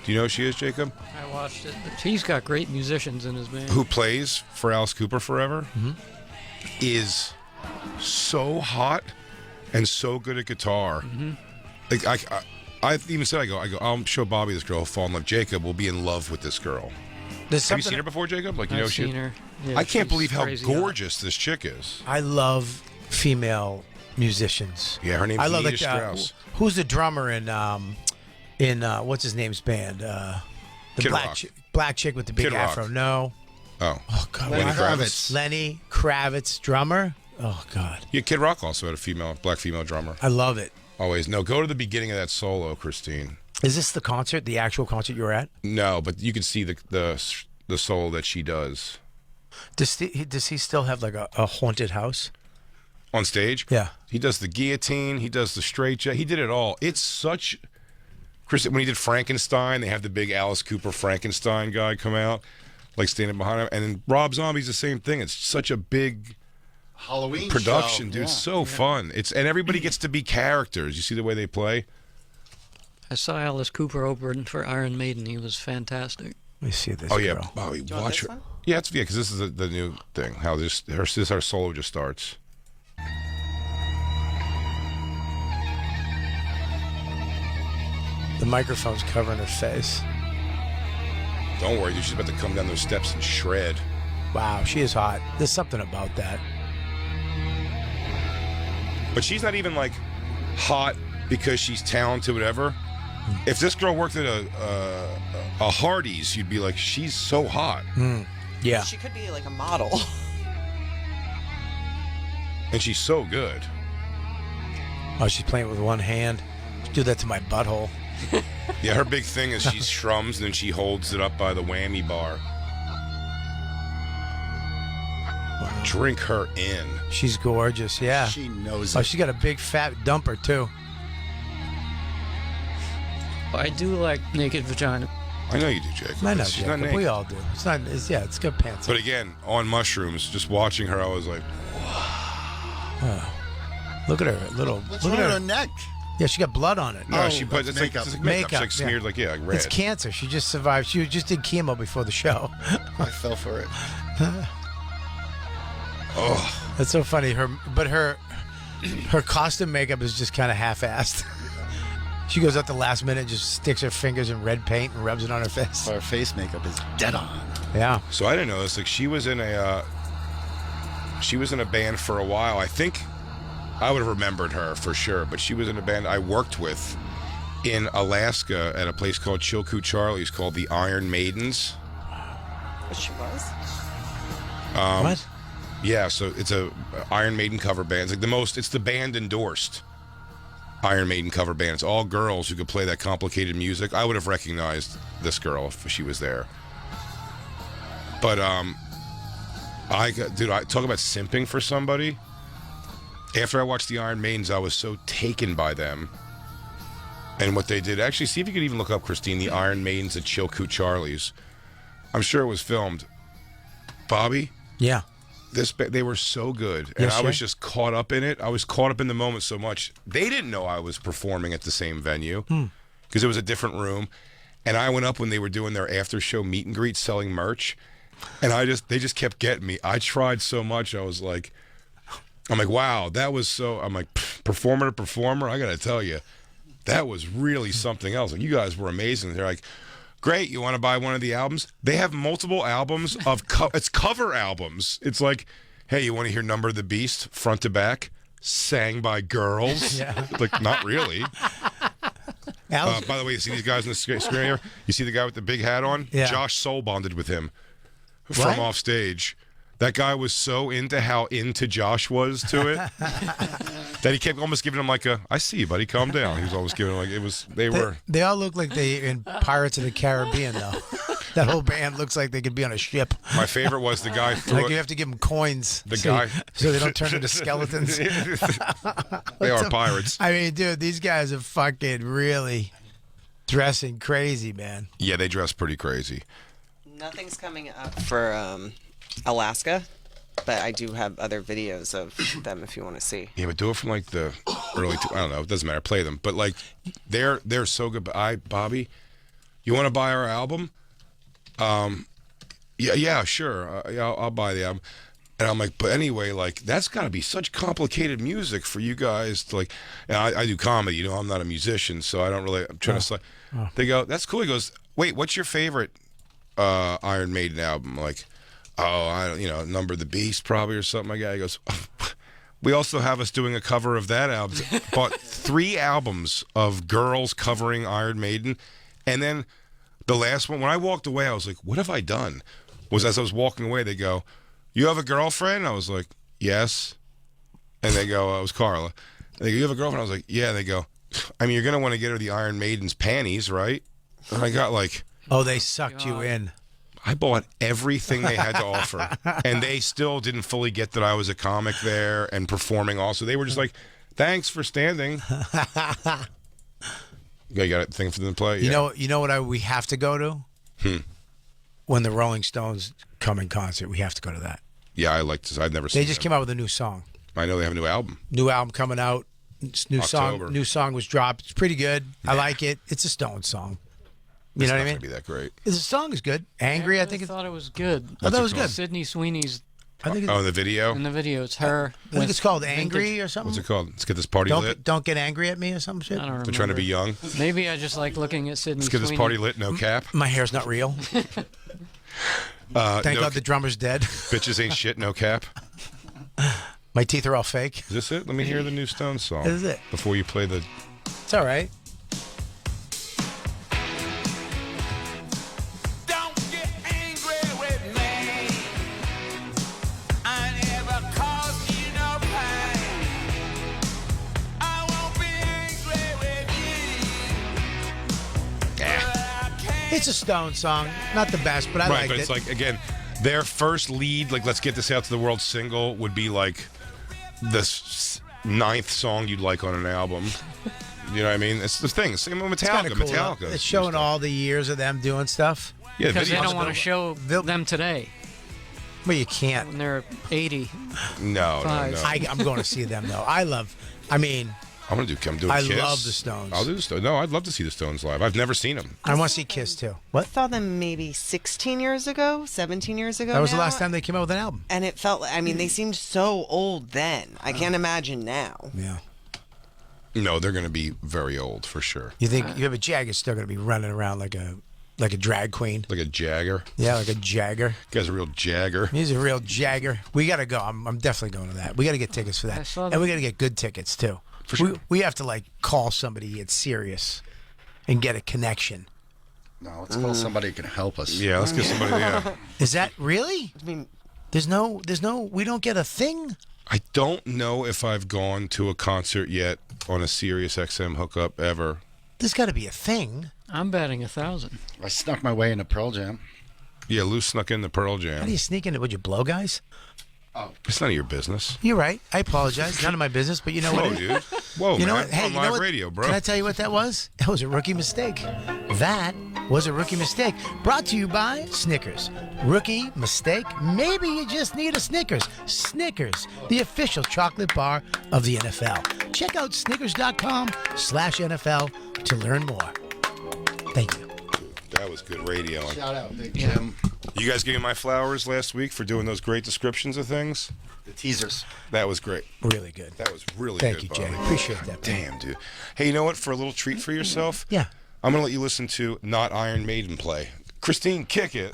Do you know who she is, Jacob? I watched it. He's got great musicians in his band. Who plays for Alice Cooper forever? Is so hot and so good at guitar. Like I even said, I go, I'll show Bobby this girl. He'll fall in love. Jacob will be in love with this girl. Have you seen her before, Jacob? Like, you know, I've seen her. Yeah, I can't she's believe how crazy hot. gorgeous this chick is. I love female musicians. Yeah, her name's I love Nita like, Strauss. who's the drummer in what's his name's band? The Kid black Rock. black chick with the big Kid Rock. afro. No. Oh, God, Lenny what- Kravitz. Lenny Kravitz, drummer. Oh God, Yeah, Kid Rock also had a black female drummer. I love it. Always. No, go to the beginning of that solo, Christine. Is this the concert, the actual concert you were at? No, but you can see the solo that she does Does he still have like a haunted house? on stage. Yeah. He does the guillotine. He does the straight jet. He did it all. It's such... Chris, when he did Frankenstein, they have the big Alice Cooper Frankenstein guy come out, like standing behind him. And then Rob Zombie's the same thing. It's such a big Halloween production, show. dude. Yeah. It's so fun. And everybody gets to be characters. You see the way they play? I saw Alice Cooper open for Iron Maiden. He was fantastic. Let me see this. Oh, yeah. girl. Bobby, you want watch this her. one? Yeah, it's because this is the new thing. How our solo just starts. The microphone's covering her face. Don't worry, dude. She's about to come down those steps and shred. Wow, she is hot. There's something about that. But she's not even like hot because she's talented, whatever. If this girl worked at a Hardee's, you'd be like, she's so hot, Yeah. She could be like a model. and she's so good. Oh, she's playing with one hand. Do that to my butthole. Yeah, her big thing is she strums and then she holds it up by the whammy bar. Drink her in. She's gorgeous. Yeah. She knows Oh, it. she's got a big fat dumper too. I do like naked vagina. I know you do, Jacob. I know, She's not Jacob. naked. We all do. It's not. It's got pants. But again, on mushrooms, just watching her, I was like, Look at her little. What's look wrong at with her. her neck? Yeah, she got blood on it. no, Oh, she put that's it's makeup. like, it's like makeup. It's like yeah. smeared like, yeah, like red. It's cancer. She just survived. She just did chemo before the show. I fell for it. Oh, That's so funny. Her costume makeup is just kind of half-assed. She goes out the last minute, and just sticks her fingers in red paint and rubs it on her face. Her face makeup is dead on. Yeah. so I didn't know this. Like she was in a band for a while. I think I would have remembered her for sure, but she was in a band I worked with in Alaska at a place called Chilkoot Charlie's called the Iron Maidens. But she was. What? Yeah, so it's a Iron Maiden cover band. It's the band endorsed Iron Maiden cover band. It's all girls who could play that complicated music. I would have recognized this girl if she was there. But I talk about simping for somebody. After I watched the Iron Maidens, I was so taken by them and what they did. Actually, see if you could even look up, Christine, the Iron Maidens at Chilkoot Charlie's. I'm sure it was filmed. Bobby, Yeah. they were so good, and Yes, I was sir. just caught up in it. I was caught up in the moment so much. They didn't know I was performing at the same venue because it was a different room, and I went up when they were doing their after show meet and greet, selling merch, and they just kept getting me. I tried so much. I'm like, wow, that was so. I'm like, performer to performer. I got to tell you, that was really something else. Like, you guys were amazing. They're like, great, you want to buy one of the albums? They have multiple albums of it's cover albums. It's like, hey, you want to hear Number of the Beast front to back, sang by girls? Yeah. Like, not really. By the way, you see these guys in the screen here? You see the guy with the big hat on? Yeah. Josh soul bonded with him from What? off stage. That guy was so into how into Josh was to it that he kept almost giving him like a, I see you, buddy, calm down. He was always giving him like, it was, they were. They all look like they in Pirates of the Caribbean, though. That whole band looks like they could be on a ship. My favorite was the guy threw Like you have to give them coins. The so, guy- so they don't turn into skeletons. They are pirates. I mean, dude, these guys are fucking really dressing crazy, man. Yeah, they dress pretty crazy. Nothing's coming up for Alaska, but I do have other videos of them if you want to see. Yeah, but do it from like the early. I don't know. It doesn't matter. Play them, but like they're so good. But Bobby, you want to buy our album? Yeah, sure. Yeah, I'll buy the album. And I'm like, but anyway, like that's got to be such complicated music for you guys to like. And I do comedy, you know. I'm not a musician, so I don't really. I'm trying to. They go, that's cool. He goes, wait, what's your favorite Iron Maiden album? Like, oh, I don't, Number of the Beast probably or something like that. He goes, we also have us doing a cover of that album. Bought 3 albums of girls covering Iron Maiden, and then the last one. When I walked away, I was like, what have I done? Was as I was walking away, they go, you have a girlfriend? I was like, yes. And they go, it was Carla. They go, you have a girlfriend? I was like, yeah. They go, I mean, you're gonna want to get her the Iron Maiden's panties, right? And I got like, Oh, they sucked you in. I bought everything they had to offer, and they still didn't fully get that I was a comic there and performing also. They were just like, thanks for standing. You got a thing for them to play? Yeah. You know what we have to go to? When the Rolling Stones come in concert, we have to go to that. Yeah, I like this. I've never seen They just them. came out with a new song. I know they have a new album. New album coming out. New October. song was dropped. It's pretty good. I like it. It's a Stones song. You It's know what not I mean? gonna be that great. The song is good. Angry, I think it's. thought it was good. I thought it was good. Sydney Sweeney's I think Oh, the video? in the video. It's her. I think it's called with Angry vintage- or something. What's it called? Let's get this party lit. Don't get angry at me or some shit. I don't remember. They're trying to be young. Maybe I just like looking at Sydney Let's get this Sweeney. party lit, no cap. My hair's not real. Thank no God the drummer's dead. Bitches ain't shit, no cap. My teeth are all fake. Is this it? Let me hear the new Stones song. This is it. Before you play the... It's all right. Don't get angry with me. I never caused you no pain. I won't be angry with you. It's a Stone song. Not the best, but I Right, liked but it. it's like, again, their first lead, like, let's get this out to the world single would be like the 9th song you'd like on an album. You know what I mean? It's the thing. Same with It's Metallica. kinda cool, Metallica. though. It's showing all the years of them doing stuff. Yeah, the Because they videos- don't want to show them today Well, you can't. when they're 80. No. I'm going to see them though. I'm doing I'm doing I Kiss. love the Stones. I'll do the Stones. No, I'd love to see the Stones live. I've never seen them. I want to see Kiss too. I What? saw them maybe 16 years ago, 17 years ago. That was the now, last time they came out with an album. And it felt, I mean, they seemed so old then. I can't imagine now. Yeah. No, they're going to be very old for sure. You think you have a Jagger's still going to be running around like a drag queen? Like a Jagger. Yeah, like a Jagger. Guy's a real Jagger. He's a real Jagger. We got to go. I'm definitely going to that. We got to get tickets for I that. saw And that. we got to get good tickets too. For sure. We have to like call somebody it's serious and get a connection. No, let's call somebody who can help us. Yeah, let's get somebody. Yeah. Is that really? I mean, There's no we don't get a thing? I don't know if I've gone to a concert yet on a Sirius XM hookup ever. There's got to be a thing. I'm betting 1,000. I snuck my way into Pearl Jam. Yeah, Lou snuck in the Pearl How do Jam. you sneak into? Would you blow guys? It's none of your business. You're right. I apologize. None of my business. But you know Whoa, what? dude. Whoa, You man. know what? Hey, on you know live what? radio, bro. Can I tell you what that was? That was a rookie mistake. That was a rookie mistake. Brought to you by Snickers. Rookie mistake? Maybe you just need a Snickers. Snickers, the official chocolate bar of the NFL. Check out snickers.com/NFL to learn more. Thank you. That was good radio. Shout out, Big Jim. You guys gave me my flowers last week for doing those great descriptions of things. The teasers. That was great. Really good. That was really Thank good. you, Jay. Bobby. Appreciate that. Damn, dude. Hey, you know what? For a little treat for yourself, Yeah. I'm going to let you listen to Not Iron Maiden play. Christine, kick it.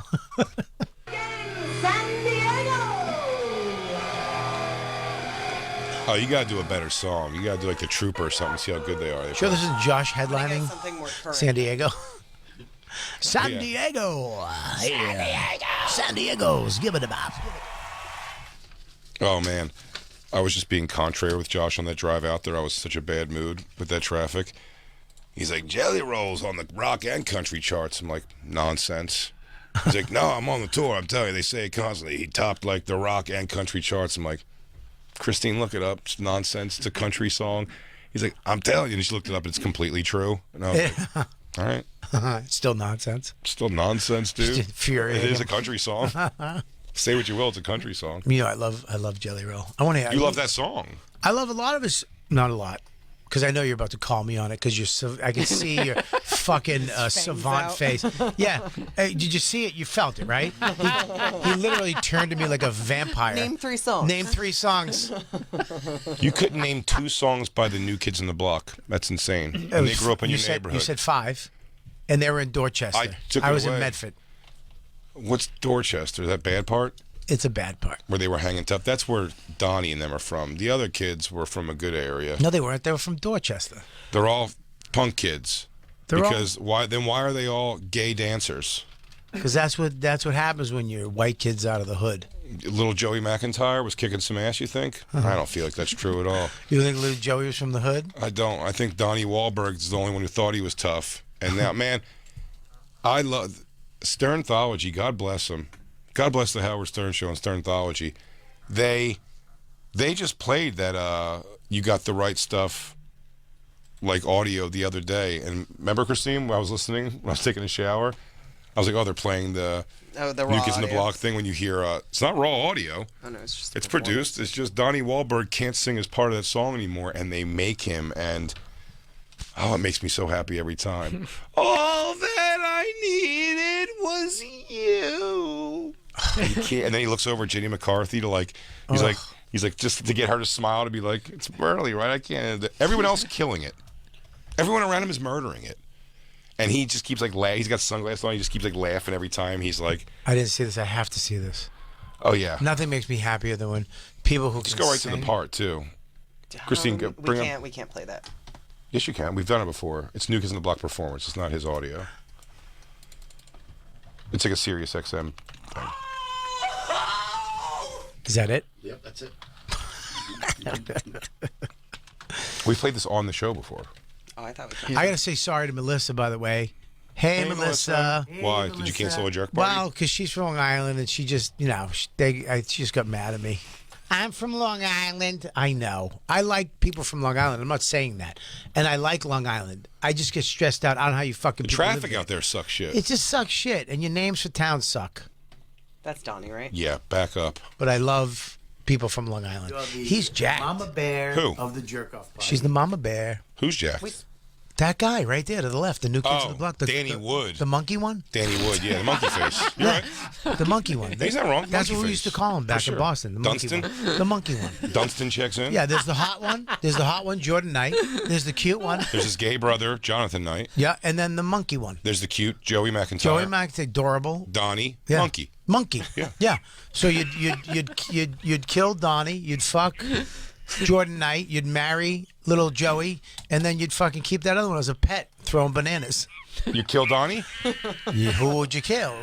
Oh, you gotta do a better song. You gotta do like the Trooper or something. See how good they are. Sure, this isn't Josh headlining Something more current. San Diego. San Yeah. Diego. San Diego's give it a bop. Oh man, I was just being contrary with Josh on that drive out there. I was in such a bad mood with that traffic. He's like, Jelly Roll's on the rock and country charts. I'm like, nonsense. He's like, no, I'm on the tour. I'm telling you, they say it constantly. He topped like the rock and country charts. I'm like, Christine, look it up. It's nonsense. It's a country song. He's like, I'm telling you. And she looked it up, and it's completely true. And I was like, all right. It's still nonsense. Still nonsense, dude. Just infuriating. It is a country song. Say what you will, it's a country song. You know, I love Jelly Roll. I want to. You love that song. I love a lot of his. Not a lot, because I know you're about to call me on it. Because I can see your fucking savant out. face. Yeah. Hey, did you see it? You felt it, right? He literally turned to me like a vampire. Name 3 songs. Name 3 songs. You couldn't name 2 songs by the New Kids on the Block. That's insane. It And they was- grew up in you your said, neighborhood. You said 5, and they were in Dorchester. I took I it was in away. Medford. What's Dorchester? That bad part? It's a bad part. Where they were hanging tough. That's where Donnie and them are from. The other kids were from a good area. No, they weren't. They were from Dorchester. They're all punk kids. They're all- because why are they all gay dancers? Because that's what happens when you're white kids out of the hood. Little Joey McIntyre was kicking some ass, you think? I don't feel like that's true at all. You think little Joey was from the hood? I don't. I think Donnie Wahlberg is the only one who thought he was tough. And now, man, I love Sternthology. God bless them. God bless the Howard Stern Show and Sternthology. They just played that You Got the Right Stuff like audio the other day. And remember, Christine, when I was listening, when I was taking a shower, I was like, oh, they're playing the The New raw Kids in the audio. Block thing when you hear, it's not raw audio. Oh, no, it's just. It's produced. It's just Donnie Wahlberg can't sing as part of that song anymore, and they make him, and oh, it makes me so happy every time. All that I needed was you. And then he looks over at Jenny McCarthy to like, he's like just to get her to smile, to be like, it's Burley, right? I can't. Everyone else killing it. Everyone around him is murdering it. And he just keeps like he's got sunglasses on. He just keeps like laughing every time. He's like, I didn't see this. I have to see this. oh yeah. Nothing makes me happier than when people who Just can go right to sing. the part too. Christine, go- bring him. We can't play that. Yes, you can. We've done it before. It's New Kids in the Block performance. It's not his audio. It's like a Sirius XM thing. Is that it? Yep, that's it. We played this on the show before. Oh, I thought we could. I gotta say sorry to Melissa, by the way. Hey, Melissa. Why? Did you cancel a jerk party? Well, because she's from Long Island, and she just, she just got mad at me. I'm from Long Island. I know. I like people from Long Island. I'm not saying that. And I like Long Island. I just get stressed out. I don't know how you fucking The people live traffic out there sucks shit. It just sucks shit. And your names for towns suck. That's Donnie, right? Yeah, back up. But I love people from Long Island. He's jacked. Mama Bear Who? of the jerk off party. She's the mama bear. Who's Jack? That guy right there to the left, the new kids Oh, on the block. Danny Wood. The monkey one? Danny Wood, yeah, the monkey face. You're right. The monkey one. He's not wrong. That's Monkey what we face. used to call him back For sure. in Boston. The monkey Dunstan? one. The monkey one. Dunstan checks in. Yeah, there's the hot one. There's the hot one, Jordan Knight. There's the cute one. There's his gay brother, Jonathan Knight. Yeah, and then the monkey one. There's the cute Joey McIntyre. Joey Mack's adorable. Donnie. Yeah. Monkey. Monkey. Yeah. Yeah. So you'd kill Donnie. You'd fuck Jordan Knight. You'd marry little Joey, and then you'd fucking keep that other one as a pet, throwing bananas. You kill Donnie? Who would you kill?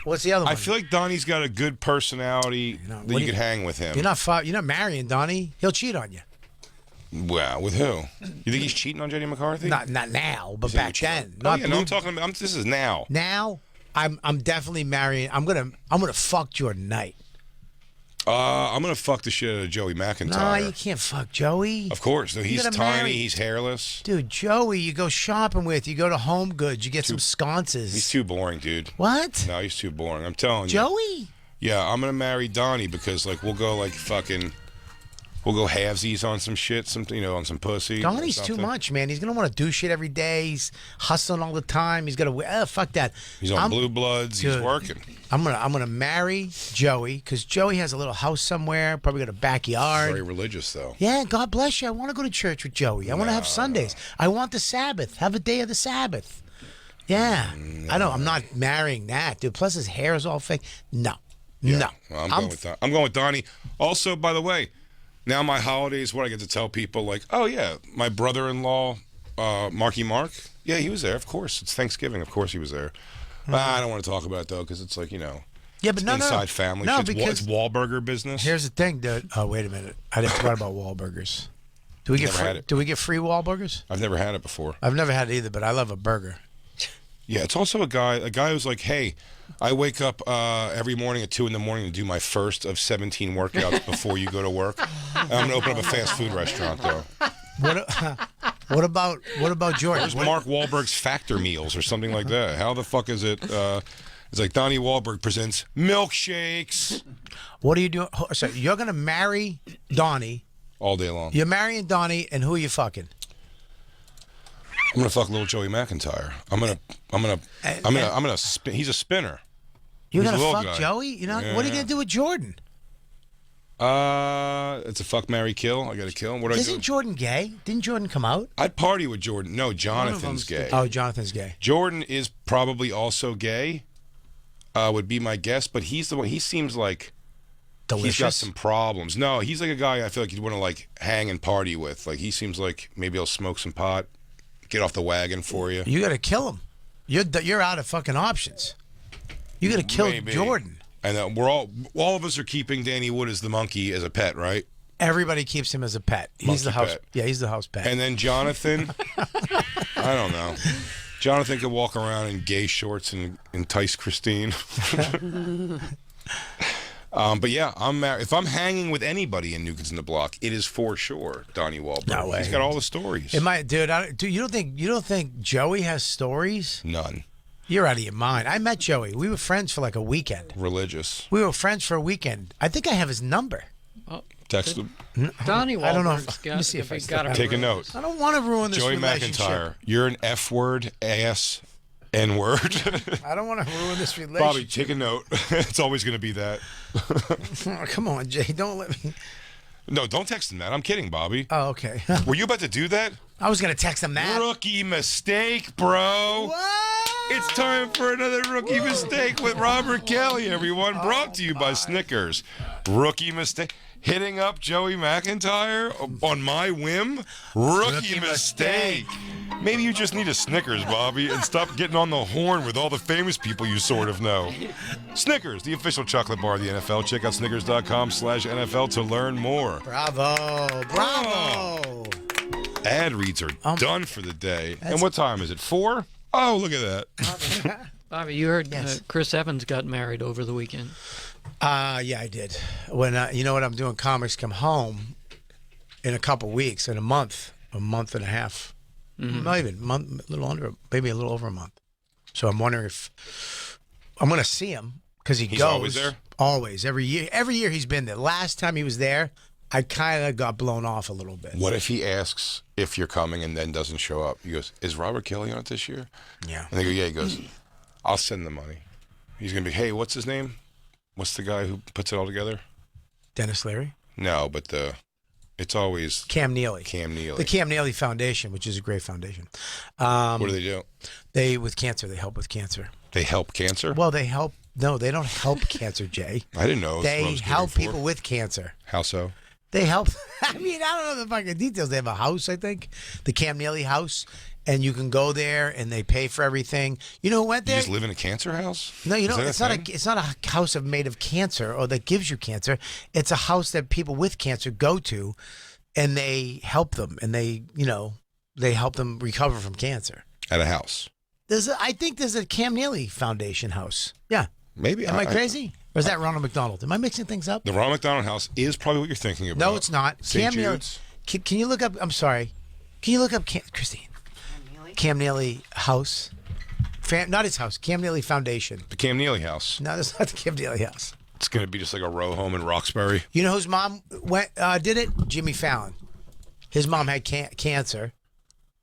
What's the other one? I feel like Donnie's got a good personality that what do you you- could hang with him. you're not marrying Donnie. He'll cheat on you. Wow, with who? You think he's cheating on Jenny McCarthy? Not now, but You think back he's cheating? then. Oh, Not yeah, no, I'm talking about. This is now. now. I'm definitely marrying. I'm gonna fuck Jordan Knight. I'm gonna fuck the shit out of Joey No, McIntyre. you can't fuck Joey. Of course, though he's gotta tiny, marry- he's hairless. Dude, Joey, you go shopping with. You go to Home Goods. You get some sconces. He's too boring, dude. What? No, he's too boring. I'm telling you. Joey? Yeah, I'm gonna marry Donnie because like we'll go halvesies on some shit, on some pussy. or Donnie's too something. much, man. He's gonna want to do shit every day. He's hustling all the time. He's gonna fuck that. He's on Blue Bloods. He's Dude. working. I'm gonna marry Joey because Joey has a little house somewhere. Probably got a backyard. Very religious though. Yeah, God bless you. I want to go to church with Joey. I want to have Sundays. I want the Sabbath. Have a day of the Sabbath. Yeah. I don't. I'm not marrying that, dude. Plus his hair is all fake. No. Yeah. No. Well, I'm going with Donnie. Also, by the way, Now my holidays, what I get to tell people, like, oh yeah, my brother-in-law, Marky Mark, yeah, he was there. Of course, it's Thanksgiving. Of course, he was there. I don't want to talk about it though, because it's like Yeah, but no, inside family. No, shit. because It's Wahlburger business. here's the thing, dude. Oh, wait a minute. I didn't forget about Wahlburgers. Do we get Never had it. do we get free Wahlburgers? I've never had it before. I've never had it either, but I love a burger. Yeah, it's also a guy who's like, hey, I wake up every morning at 2 in the morning to do my first of 17 workouts before you go to work. And I'm gonna open up a fast food restaurant though. What about Jordan? There's Mark Wahlberg's Factor Meals or something like that. How the fuck is it? It's like Donnie Wahlberg presents milkshakes What are you doing? So you're gonna marry Donnie. all day long. You're marrying Donnie, and who are you fucking? I'm gonna fuck little Joey McIntyre. I'm gonna spin. He's a spinner. You're He's a gonna little fuck guy. Joey? You know what are you Yeah. gonna do with Jordan? It's a fuck, marry, kill. I gotta kill him. What do I Isn't do? Jordan gay? Didn't Jordan come out? I'd party with Jordan. No, Jonathan's them's gay. Oh, Jonathan's gay. Jordan is probably also gay. Would be my guess, but he's the one. He seems like Delicious. he's got some problems. No, he's like a guy I feel like you'd want to like hang and party with. Like he seems like maybe he'll smoke some pot, get off the wagon for you. You gotta kill him. You're out of fucking options. You gotta kill Maybe. Jordan. And we're all of us are keeping Danny Wood as the monkey as a pet, right? Everybody keeps him as a pet. He's Monkey the house. pet. Yeah, he's the house pet. And then Jonathan, I don't know. Jonathan could walk around in gay shorts and entice Christine. But yeah, I'm married. If I'm hanging with anybody in New Kids in the Block, it is for sure Donnie Wahlberg. No way. He's got all the stories. It might, dude. You don't think Joey has stories? None. You're out of your mind. I met Joey. We were friends for like a weekend. Religious. We were friends for a weekend. I think I have his number. Text him. Donnie I don't know Wahlberg's let me see if I he still got have a Take a note. I don't want to ruin this Joey relationship. McIntyre, you're an F word, ass, N word. I don't want to ruin this relationship. Bobby, take a note. It's always going to be that. Oh, come on, Jay. Don't let me. No, don't text him that. I'm kidding, Bobby. Oh, okay. Were you about to do that? I was gonna text him that. Rookie mistake, bro. What? It's time for another rookie mistake with Robert Kelly, everyone. Brought to you by Snickers. Rookie mistake. Hitting up Joey McIntyre on my whim? Rookie mistake. Maybe you just need a Snickers, Bobby, and stop getting on the horn with all the famous people you sort of know. Snickers, the official chocolate bar of the NFL. Check out snickers.com/NFL to learn more. Bravo. Bravo. Ad reads are done for the day. And what time is it? 4? Oh, look at that. Bobby, you heard Yes. Chris Evans got married over the weekend. Yeah, I did. When you know what, I'm doing Comics Come Home in a couple weeks, in a month and a half, not even month, a little under, maybe a little over a month. So I'm wondering if I'm going to see him because he He's goes always there? Always, every year he's been there. Last time he was there, I kind of got blown off a little bit. What if he asks if you're coming and then doesn't show up? He goes, is Robert Kelly on it this year? Yeah. And they go, yeah. He goes, I'll send the money. He's going to be, hey, what's his name? What's the guy who puts it all together? Dennis Leary, No, but it's always Cam Neely. Cam Neely. The Cam Neely Foundation, which is a great foundation. What do they do? They with cancer. They help with cancer. They help cancer? Well, they help. No, they don't help cancer, Jay. I didn't know. That's what I They was help getting for. people with cancer. How so? They help. I mean, I don't know the fucking details. They have a house, I think, the Cam Neely house, and you can go there and they pay for everything. You know who went You there? just live in a cancer house? No, you Is know, that a it's not thing? it's not a house made of cancer or that gives you cancer. It's a house that people with cancer go to, and they help them, and they help them recover from cancer. At a house. I think there's a Cam Neely Foundation house. Yeah. Maybe. Am I crazy? Or is that Ronald McDonald? Am I mixing things up? The Ronald McDonald House is probably what you're thinking about. No, it's not. St. Cam Neely. Jude's? Can you look up? I'm sorry. Can you look up Christine? Cam Neely House. Not his house. Cam Neely Foundation. The Cam Neely House. No, that's not the Cam Neely House. It's going to be just like a row home in Roxbury. You know whose mom did it? Jimmy Fallon. His mom had cancer.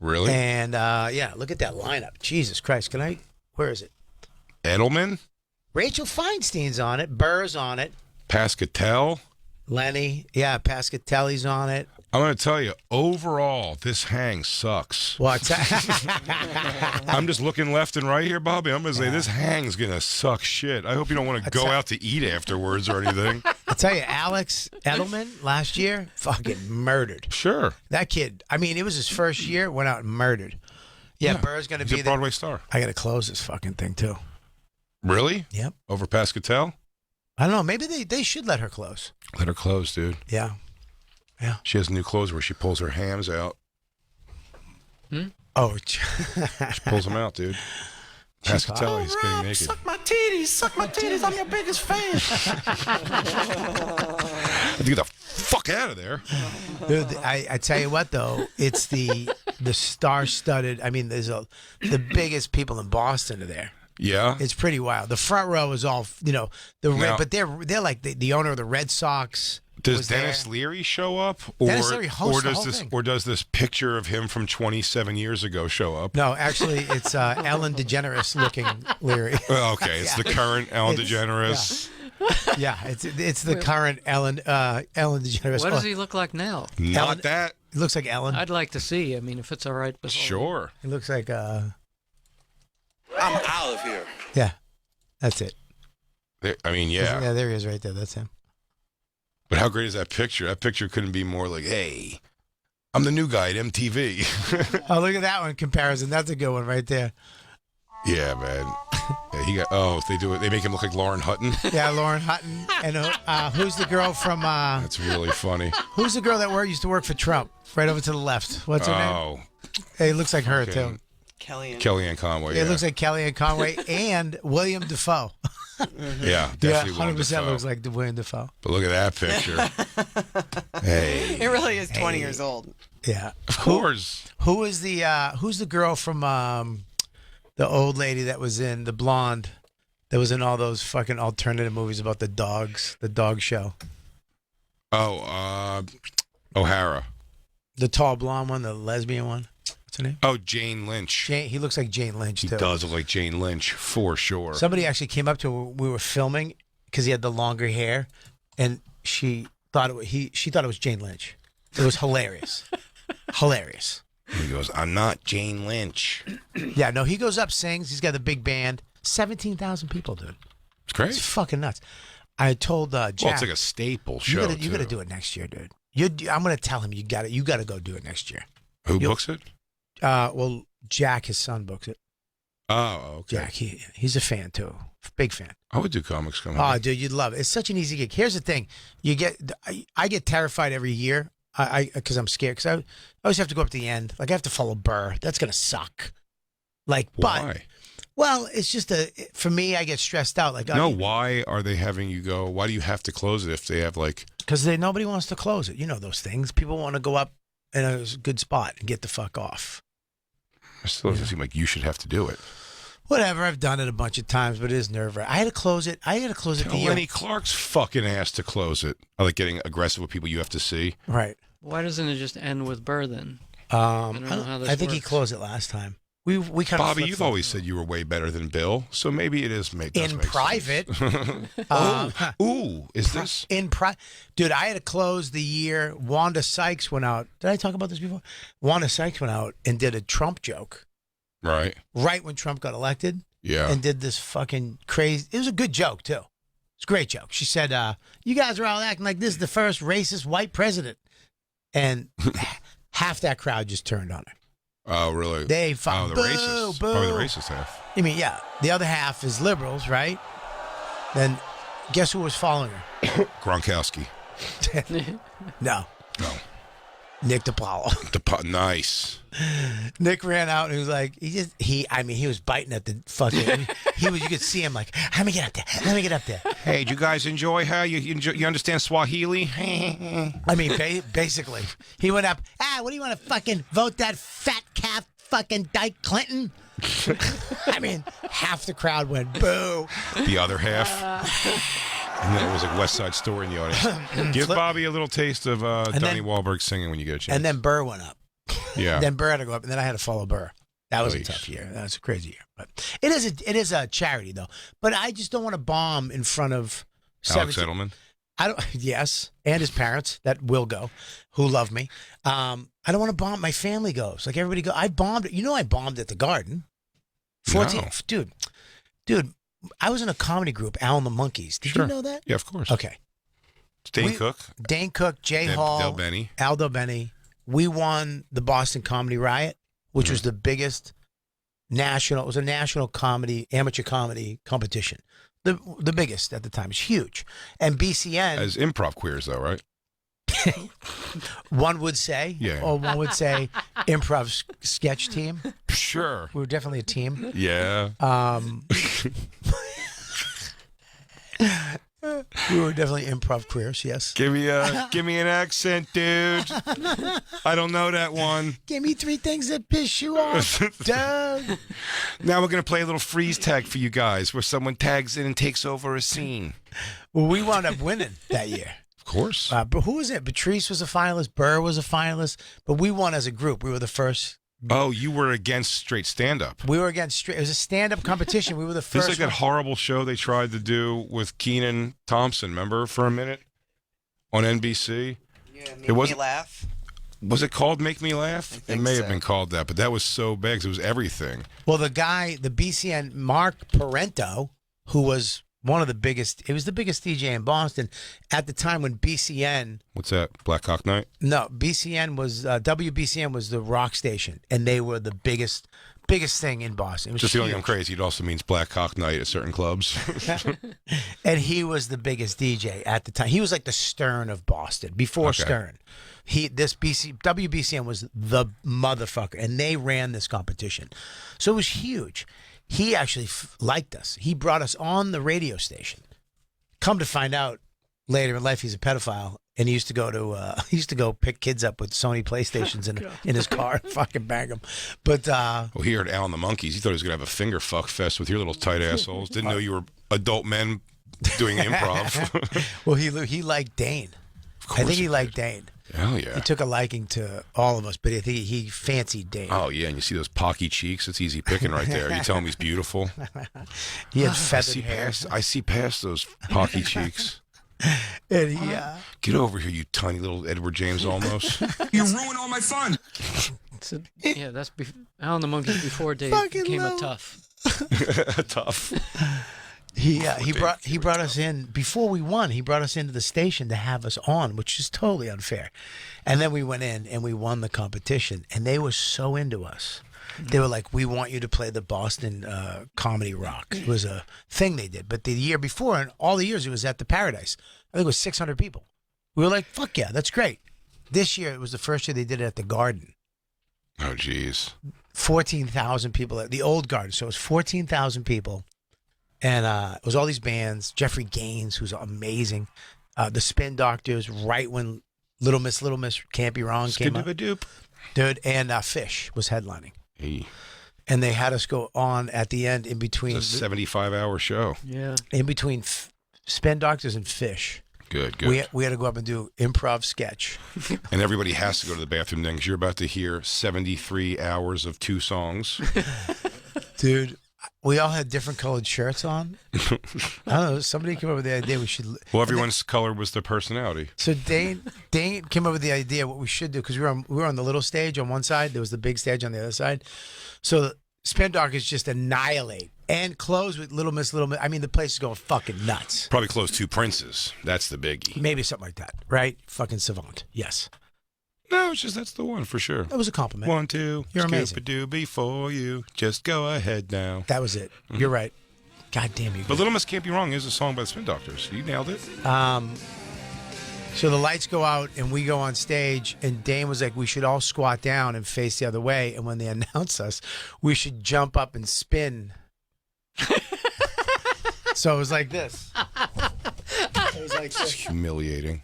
Really? And yeah, look at that lineup. Jesus Christ. Where is it? Edelman? Rachel Feinstein's on it. Burr's on it. Pascatel? Lenny. Yeah, Pascatelli's on it. I'm going to tell you, overall, this hang sucks. What? I'm just looking left and right here, Bobby. I'm going to say this hang's going to suck shit. I hope you don't want to go out to eat afterwards or anything. I'll tell you, Alex Edelman last year fucking murdered. Sure. That kid, I mean, it was his first year, went out and murdered. Yeah, Burr's going to He's be a Broadway star. I got to close this fucking thing, too. Really? Yep. Over Pascatel? I don't know. Maybe they should let her close. Let her close, dude. Yeah. Yeah. She has new clothes where she pulls her hams out. Oh. She pulls them out, dude. Pascatel, he's getting naked. Suck my titties, I'm your biggest fan. Get the fuck out of there. Dude, I tell you what, though, it's the star-studded. I mean, the biggest people in Boston are there. Yeah. It's pretty wild. The front row is all, Now- but they're like the owner of the Red Sox. Does was Dennis there. Leary show up, Dennis Leary hosts the does whole this, thing. or does this picture of him from 27 years ago show up? No, actually, it's Ellen DeGeneres looking Leary. Well, okay, it's the current Ellen DeGeneres. Yeah, it's the current Ellen DeGeneres. What does he look like now? Not Ellen- that. He looks like Ellen. I'd like to see. I mean, if it's all right with Sure. He looks like I'm out of here. yeah, that's it. I mean, yeah. Yeah, there he is right there. That's him. But how great is that picture? That picture couldn't be more like, hey, I'm the new guy at MTV. Oh, look at that one comparison. That's a good one right there. Yeah, man. Yeah, he got. They do it. They make him look like Lauren Hutton. Yeah, Lauren Hutton. And who's the girl from? That's really funny. Who's the girl that used to work for Trump? Right over to the left. What's her name? Oh, Hey, it looks like her too. fucking Kellyanne Conway. It Yeah, looks like Kellyanne Conway and William Dafoe. yeah, Yeah, definitely. 100% looks like William Dafoe. But look at that picture. Hey, It really is 20 years old. Yeah. of course. Who's the girl from the old lady that was in the blonde that was in all those fucking alternative movies about the dogs, the dog show? Oh, O'Hara. The tall blonde one, the lesbian one. What's her name? Oh, Jane Lynch. He looks like Jane Lynch He too. does look like Jane Lynch for sure. Somebody actually came up to her. We were filming because he had the longer hair, and she thought she thought it was Jane Lynch. It was hilarious, hilarious. He goes, I'm not Jane Lynch. Yeah, no, he goes up, sings. He's got the big band. 17,000 people, dude. It's great. It's fucking nuts. I told Jack. Well, it's like a staple show. You gotta do it next year, dude. I'm gonna tell him you got to go do it next year. Who books it? Well, Jack, his son, books it. Oh, okay. Jack, he's a fan too, big fan. I would do comics coming. Oh, dude, you'd love it. It's such an easy gig. Here's the thing: I get terrified every year. Because I'm scared. Because I always have to go up to the end. Like I have to follow Burr. That's gonna suck. Like, Why? Well, it's just for me. I get stressed out. Like, No, why are they having you go? Why do you have to close it if they have like? Because nobody wants to close it. You know those things. People want to go up in a good spot and get the fuck off. It still doesn't seem like you should have to do it. Whatever. I've done it a bunch of times, but it is nerve-wracking. I had to close it. the Tell year. Lenny Clark's fucking ass to close it. I like getting aggressive with people you have to see. Right. Why doesn't it just end with Burr then? don't know how this I think he works. closed it last time. We kind of Bobby, you've always said you were way better than Bill, so maybe it is does in make private. sense. Ooh, is this? Dude, I had to close the year. Wanda Sykes went out. Did I talk about this before? Wanda Sykes went out and did a Trump joke Right. right when Trump got elected. Yeah. And did this fucking crazy. It was a good joke too. It's a great joke. She said, "You guys are all acting like this is the first racist white president," and half that crowd just turned on her. Oh, really? They Oh, fucking the boo, racist. boo. Probably the racist half. I mean, yeah. The other half is liberals, right? Then guess who was following her? Gronkowski. No. No. Nick DiPaolo. Nice. Nick ran out and he was like, he was biting at the fucking, you could see him like, let me get up there. Hey, do you guys enjoy how you understand Swahili? I mean, basically, he went up, what do you want to fucking vote that fat calf fucking Dyke Clinton? I mean, half the crowd went boo. The other half. And then it was like West Side Story in the audience. Give Bobby a little taste of Donnie Wahlberg singing when you get a chance. And then Burr went up. Yeah. Then Burr had to go up, and then I had to follow Burr. That was a Nice. tough year. That was a crazy year. But it is a charity though. But I just don't want to bomb in front of Alex 17 Edelman. I don't. Yes, and his parents that will go, who love me. I don't want to bomb. My family goes. Like everybody go. I bombed. You know, I bombed at the Garden. 14, No. dude. I was in a comedy group, Al and the Monkeys. Did Sure. you know that? Yeah, of course. Okay. Dane Cook. Dane Cook, Jay Del Hall, Benny. Aldo Benny. We won the Boston Comedy Riot, which was the biggest national. It was a national amateur comedy competition. The biggest at the time. It's huge. And BCN, As improv queers, though, right? one would say, Yeah. or one would say, improv sketch team. Sure. We were definitely a team. Yeah. We were definitely improv queers. Yes. Give me an accent, dude. I don't know that one. Give me 3 things that piss you off, Doug. Now we're gonna play a little freeze tag for you guys, where someone tags in and takes over a scene. Well, we wound up winning that year. Of course. But who was it? Patrice was a finalist. Burr was a finalist. But we won as a group. We were the first. Oh, you were against straight stand-up. We were against. It was a stand-up competition. We were the This first. is like that horrible show they tried to do with Keenan Thompson. Remember for a minute on NBC? Yeah, It wasn't- me laugh. Was it called Make Me Laugh? It think may have so. been called that, but that was so bad 'cause it was everything. Well, the guy, the BCN, Mark Parento, who was one of the biggest. It was the biggest DJ in Boston at the time when BCN. What's that? Black Hawk Night? No, BCN was WBCN was the rock station, and they were the biggest thing in Boston. It was Just feeling I'm huge. crazy. It also means Black Hawk Night at certain clubs. And he was the biggest DJ at the time. He was like the Stern of Boston before Okay. Stern. WBCN was the motherfucker, and they ran this competition, so it was huge. He actually liked us. He brought us on the radio station. Come to find out, later in life, he's a pedophile, and he used to go pick kids up with Sony PlayStations in his car and fucking bang them. But Well, he heard Al and the Monkeys. He thought he was going to have a finger fuck fest with your little tight assholes. Didn't know you were adult men doing improv. well, he liked Dane. I think he liked Dane. Hell yeah. He took a liking to all of us, but I think he fancied Dane. Oh, yeah, and you see those pocky cheeks. It's easy picking right there. You tell him he's beautiful. He had I feathered hair. see past those pocky cheeks. And he, Get over here, you tiny little Edward James almost. You ruin all my fun. So, yeah, that's Al and the Monkeys before Dave Fucking became love- a tough. Tough. he brought us in before we won. He brought us into the station to have us on, which is totally unfair. And then we went in and we won the competition, and they were so into us. They were like, "We want you to play the Boston Comedy Rock." It was a thing they did. But the year before, and all the years, it was at the Paradise. I think it was 600 people. We were like, "Fuck yeah, that's great." This year, it was the first year they did it at the Garden. Oh, jeez. 14,000 people at the old Garden. So it was 14,000 people. And it was all these bands. Jeffrey Gaines, who's amazing. The Spin Doctors, right when Little Miss Can't Be Wrong came up. Skidooba-doop. Dude, and Fish was headlining. Hey, And they had us go on at the end in between it's a 75-hour show. Yeah. Spin Doctors and Fish. Good. We had to go up and do improv sketch. And everybody has to go to the bathroom then because you're about to hear 73 hours of 2 songs. Dude, we all had different colored shirts on. I don't know. Somebody came up with the idea we should. Well, everyone's color was their personality. So Dane came up with the idea what we should do because we were on the little stage on one side. There was the big stage on the other side. So the Spin Doctors just annihilate and close with Little Miss. I mean, the place is going fucking nuts. Probably close 2 Princes. That's the biggie. Maybe something like that, right? Fucking savant. Yes, No, it's just that's the one for sure. that was a compliment. 1, 2. You're amazing. Scoop-a-doo before you. Just go ahead now. That was it. You're right. God damn you. But Little Miss Can't Be Wrong is a song by the Spin Doctors. You nailed it. So the lights go out and we go on stage, and Dane was like, we should all squat down and face the other way. And when they announce us, we should jump up and spin. So it was like this. It was like It's this. humiliating.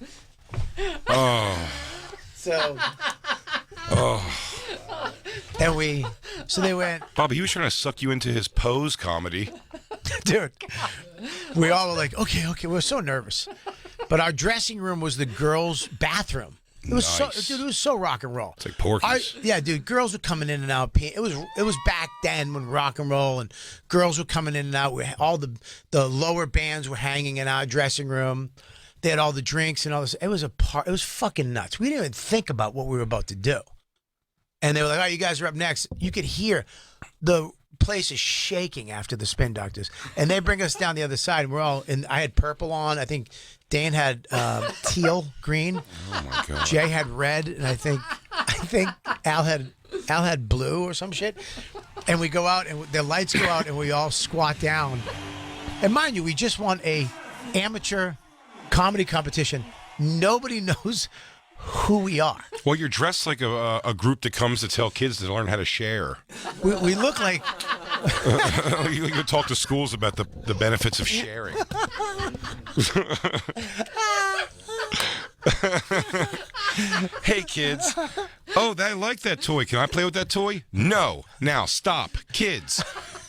Oh. So. And so they went, Bobby, he was trying to suck you into his pose comedy. dude, we all were like, okay. We were so nervous. But our dressing room was the girls' bathroom. It was Nice. it was so rock and roll. It's like Porky's. Yeah, dude, girls were coming in and out. It was back then when rock and roll and girls were coming in and out. All the lower bands were hanging in our dressing room. They had all the drinks and all this. It was It was fucking nuts. We didn't even think about what we were about to do. And they were like, "All right, you guys are up next." You could hear the place is shaking after the Spin Doctors, and they bring us down the other side. And we're all, and I had purple on. I think Dan had teal, green. Oh my God. Jay had red, and I think Al had blue or some shit. And we go out, and the lights go out, and we all squat down. And mind you, we just won a amateur comedy competition. Nobody knows who we are. Well, you're dressed like a group that comes to tell kids to learn how to share. We look like You talk to schools about the benefits of sharing. Hey, kids. Oh, I like that toy. Can I play with that toy? No. Now, stop. Kids.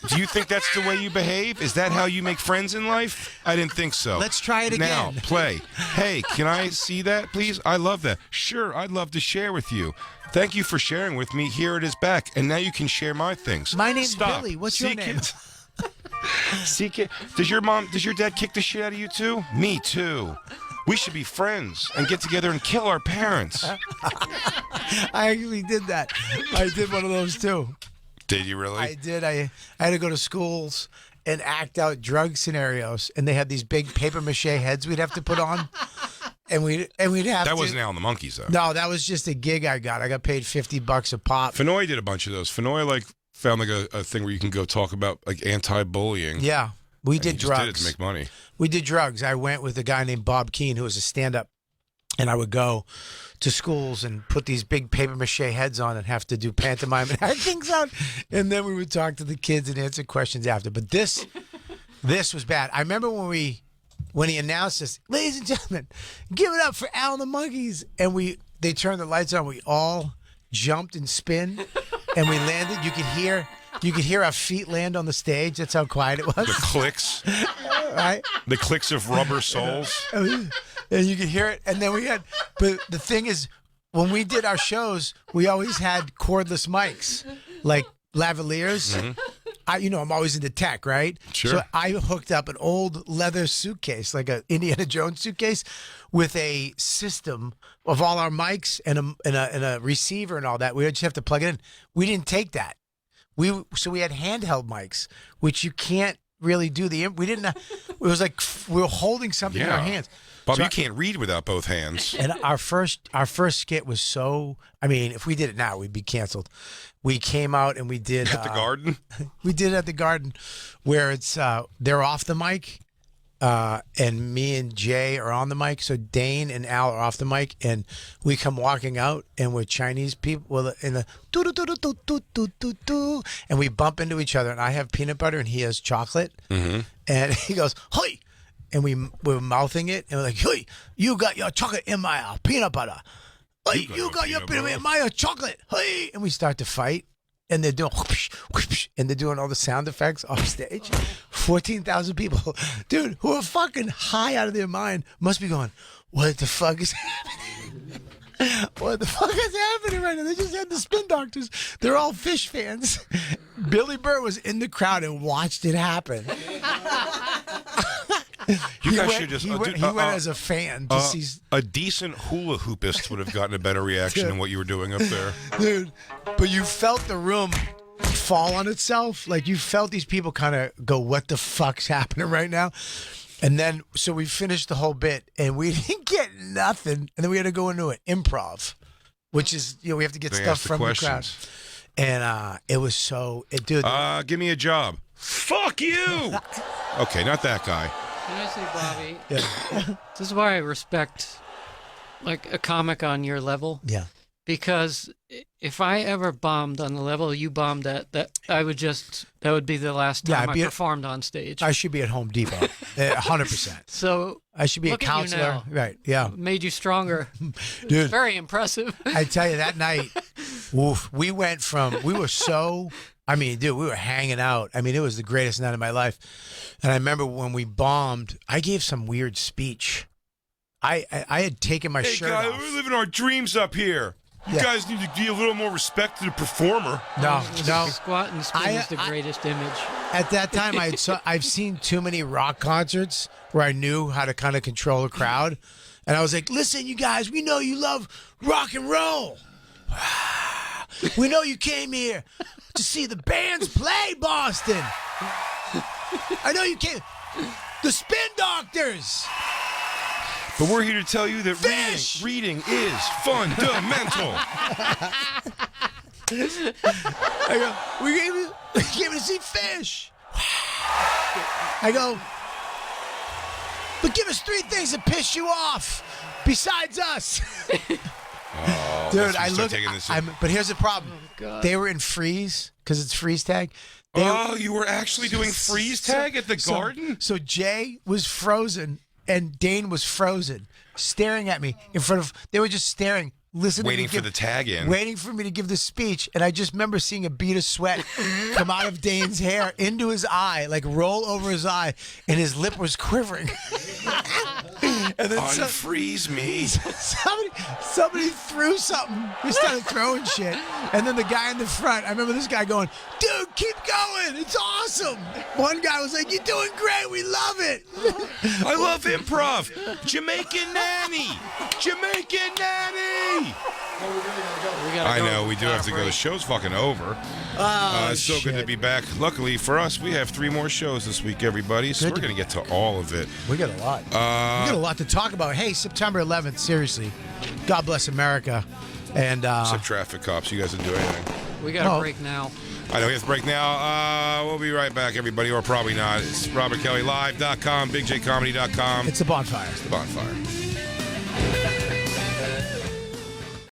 Do you think that's the way you behave? Is that how you make friends in life? I didn't think so. Let's try it Now, again. play. Hey, can I see that, please? I love that. Sure, I'd love to share with you. Thank you for sharing with me. Here it is back. And now you can share my things. My name's Stop. Billy. What's See, your name? kids? See, kid? Does your dad kick the shit out of you too? Me too. We should be friends and get together and kill our parents. I actually did that. I did one of those too. Did you really? I did. I had to go to schools and act out drug scenarios, and they had these big paper mache heads we'd have to put on, and we'd have That to. wasn't Al and the Monkeys though. No, that was just a gig I got. I got paid $50 a pop. Fenoy did a bunch of those. Fenoy found a thing where you can go talk about anti-bullying. Yeah, we And did he just drugs. did it to make money. We did drugs. I went with a guy named Bob Keane, who was a stand-up, and I would go to schools and put these big paper mache heads on and have to do pantomime and act things out. And then we would talk to the kids and answer questions after. But this was bad. I remember when he announced this, ladies and gentlemen, give it up for Al and the Monkeys. And they turned the lights on. We all jumped and spin, and we landed. You could hear our feet land on the stage. That's how quiet it was. The clicks. Right? The clicks of rubber soles. And you could hear it. And then but the thing is, when we did our shows, we always had cordless mics, like lavaliers. Mm-hmm. I'm always into tech, right? Sure. So I hooked up an old leather suitcase, like a Indiana Jones suitcase, with a system of all our mics and a receiver and all that. We just have to plug it in. We didn't take that. So we had handheld mics, which you can't really do we didn't. It was like we were holding something in our hands. Bob, So you can't read without both hands. And our first skit was so. I mean, if we did it now, we'd be canceled. We came out and we did At the Garden? We did it at the Garden, where it's they're off the mic, and me and Jay are on the mic. So Dane and Al are off the mic, and we come walking out, and we're Chinese people in the do do do do do do do do, and we bump into each other. And I have peanut butter, and he has chocolate, and he goes, "Hey." And we're mouthing it, and we're like, "Hey, you got your chocolate in my peanut butter. Hey, you got your peanut butter in my chocolate. Hey," and we start to fight, and they're doing whoosh, whoosh, and they're doing all the sound effects off stage. 14,000 people, dude, who are fucking high out of their mind, must be going, "What the fuck is happening? What the fuck is happening right now?" They just had the Spin Doctors. They're all Fish fans. Billy Burr was in the crowd and watched it happen. You guys should just. He went as a fan to see. A decent hula hoopist would have gotten a better reaction than what you were doing up there. Dude, but you felt the room fall on itself. Like you felt these people kind of go, "What the fuck's happening right now?" And then, so we finished the whole bit, and we didn't get nothing. And then we had to go into an improv, which is, we have to get They stuff asked the from the crowd. questions. And it was so, dude. Give me a job. Fuck you. Okay, not that guy. Can I say, Bobby? This is why I respect, a comic on your level. Yeah. Because if I ever bombed on the level you bombed at, that would be the last time I performed on stage. I should be at Home Depot, 100%. So I should be a look at you counselor, now. right? Yeah, made you stronger. dude. Very impressive. I tell you, that night, woof, we were so. I mean, dude, we were hanging out. I mean, it was the greatest night of my life. And I remember when we bombed, I gave some weird speech. I had taken my shirt off. We're living our dreams up here. You guys need to give a little more respect to the performer. No. Squat and spin is the greatest image. At that time, I've seen too many rock concerts where I knew how to kind of control a crowd. And I was like, "Listen, you guys, we know you love rock and roll. We know you came here to see the bands play, Boston. I know you came. The Spin Doctors. But we're here to tell you that Fish! reading is fundamental. I go, we came to see Fish. I go, but give us 3 things that piss you off besides us. Dude, I look. But here's the problem. They were in freeze because it's freeze tag. You were actually doing freeze tag at the garden? So Jay was frozen and Dane was frozen, staring at me in front of. They were just staring, listening, waiting for the tag in, waiting for me to give the speech. And I just remember seeing a bead of sweat come out of Dane's hair into his eye, like roll over his eye, and his lip was quivering. And then unfreeze me. Somebody threw something. We started throwing shit. And then the guy in the front, I remember this guy going, dude, keep going. It's awesome. One guy was like, you're doing great. We love it. I love improv. Jamaican Nanny. Jamaican Nanny. I know, we do have to go. The show's fucking over. It's so good to be back. Luckily for us, we have 3 more shows this week, everybody. So we're going to get to all of it. We got a lot. We got a lot to talk about. Hey, September 11th, seriously. God bless America. And except traffic cops. You guys didn't do anything. We got a break now. I know we have to break now. We'll be right back, everybody, or probably not. It's RobertKellyLive.com, BigJComedy.com. It's the Bonfire. It's the Bonfire.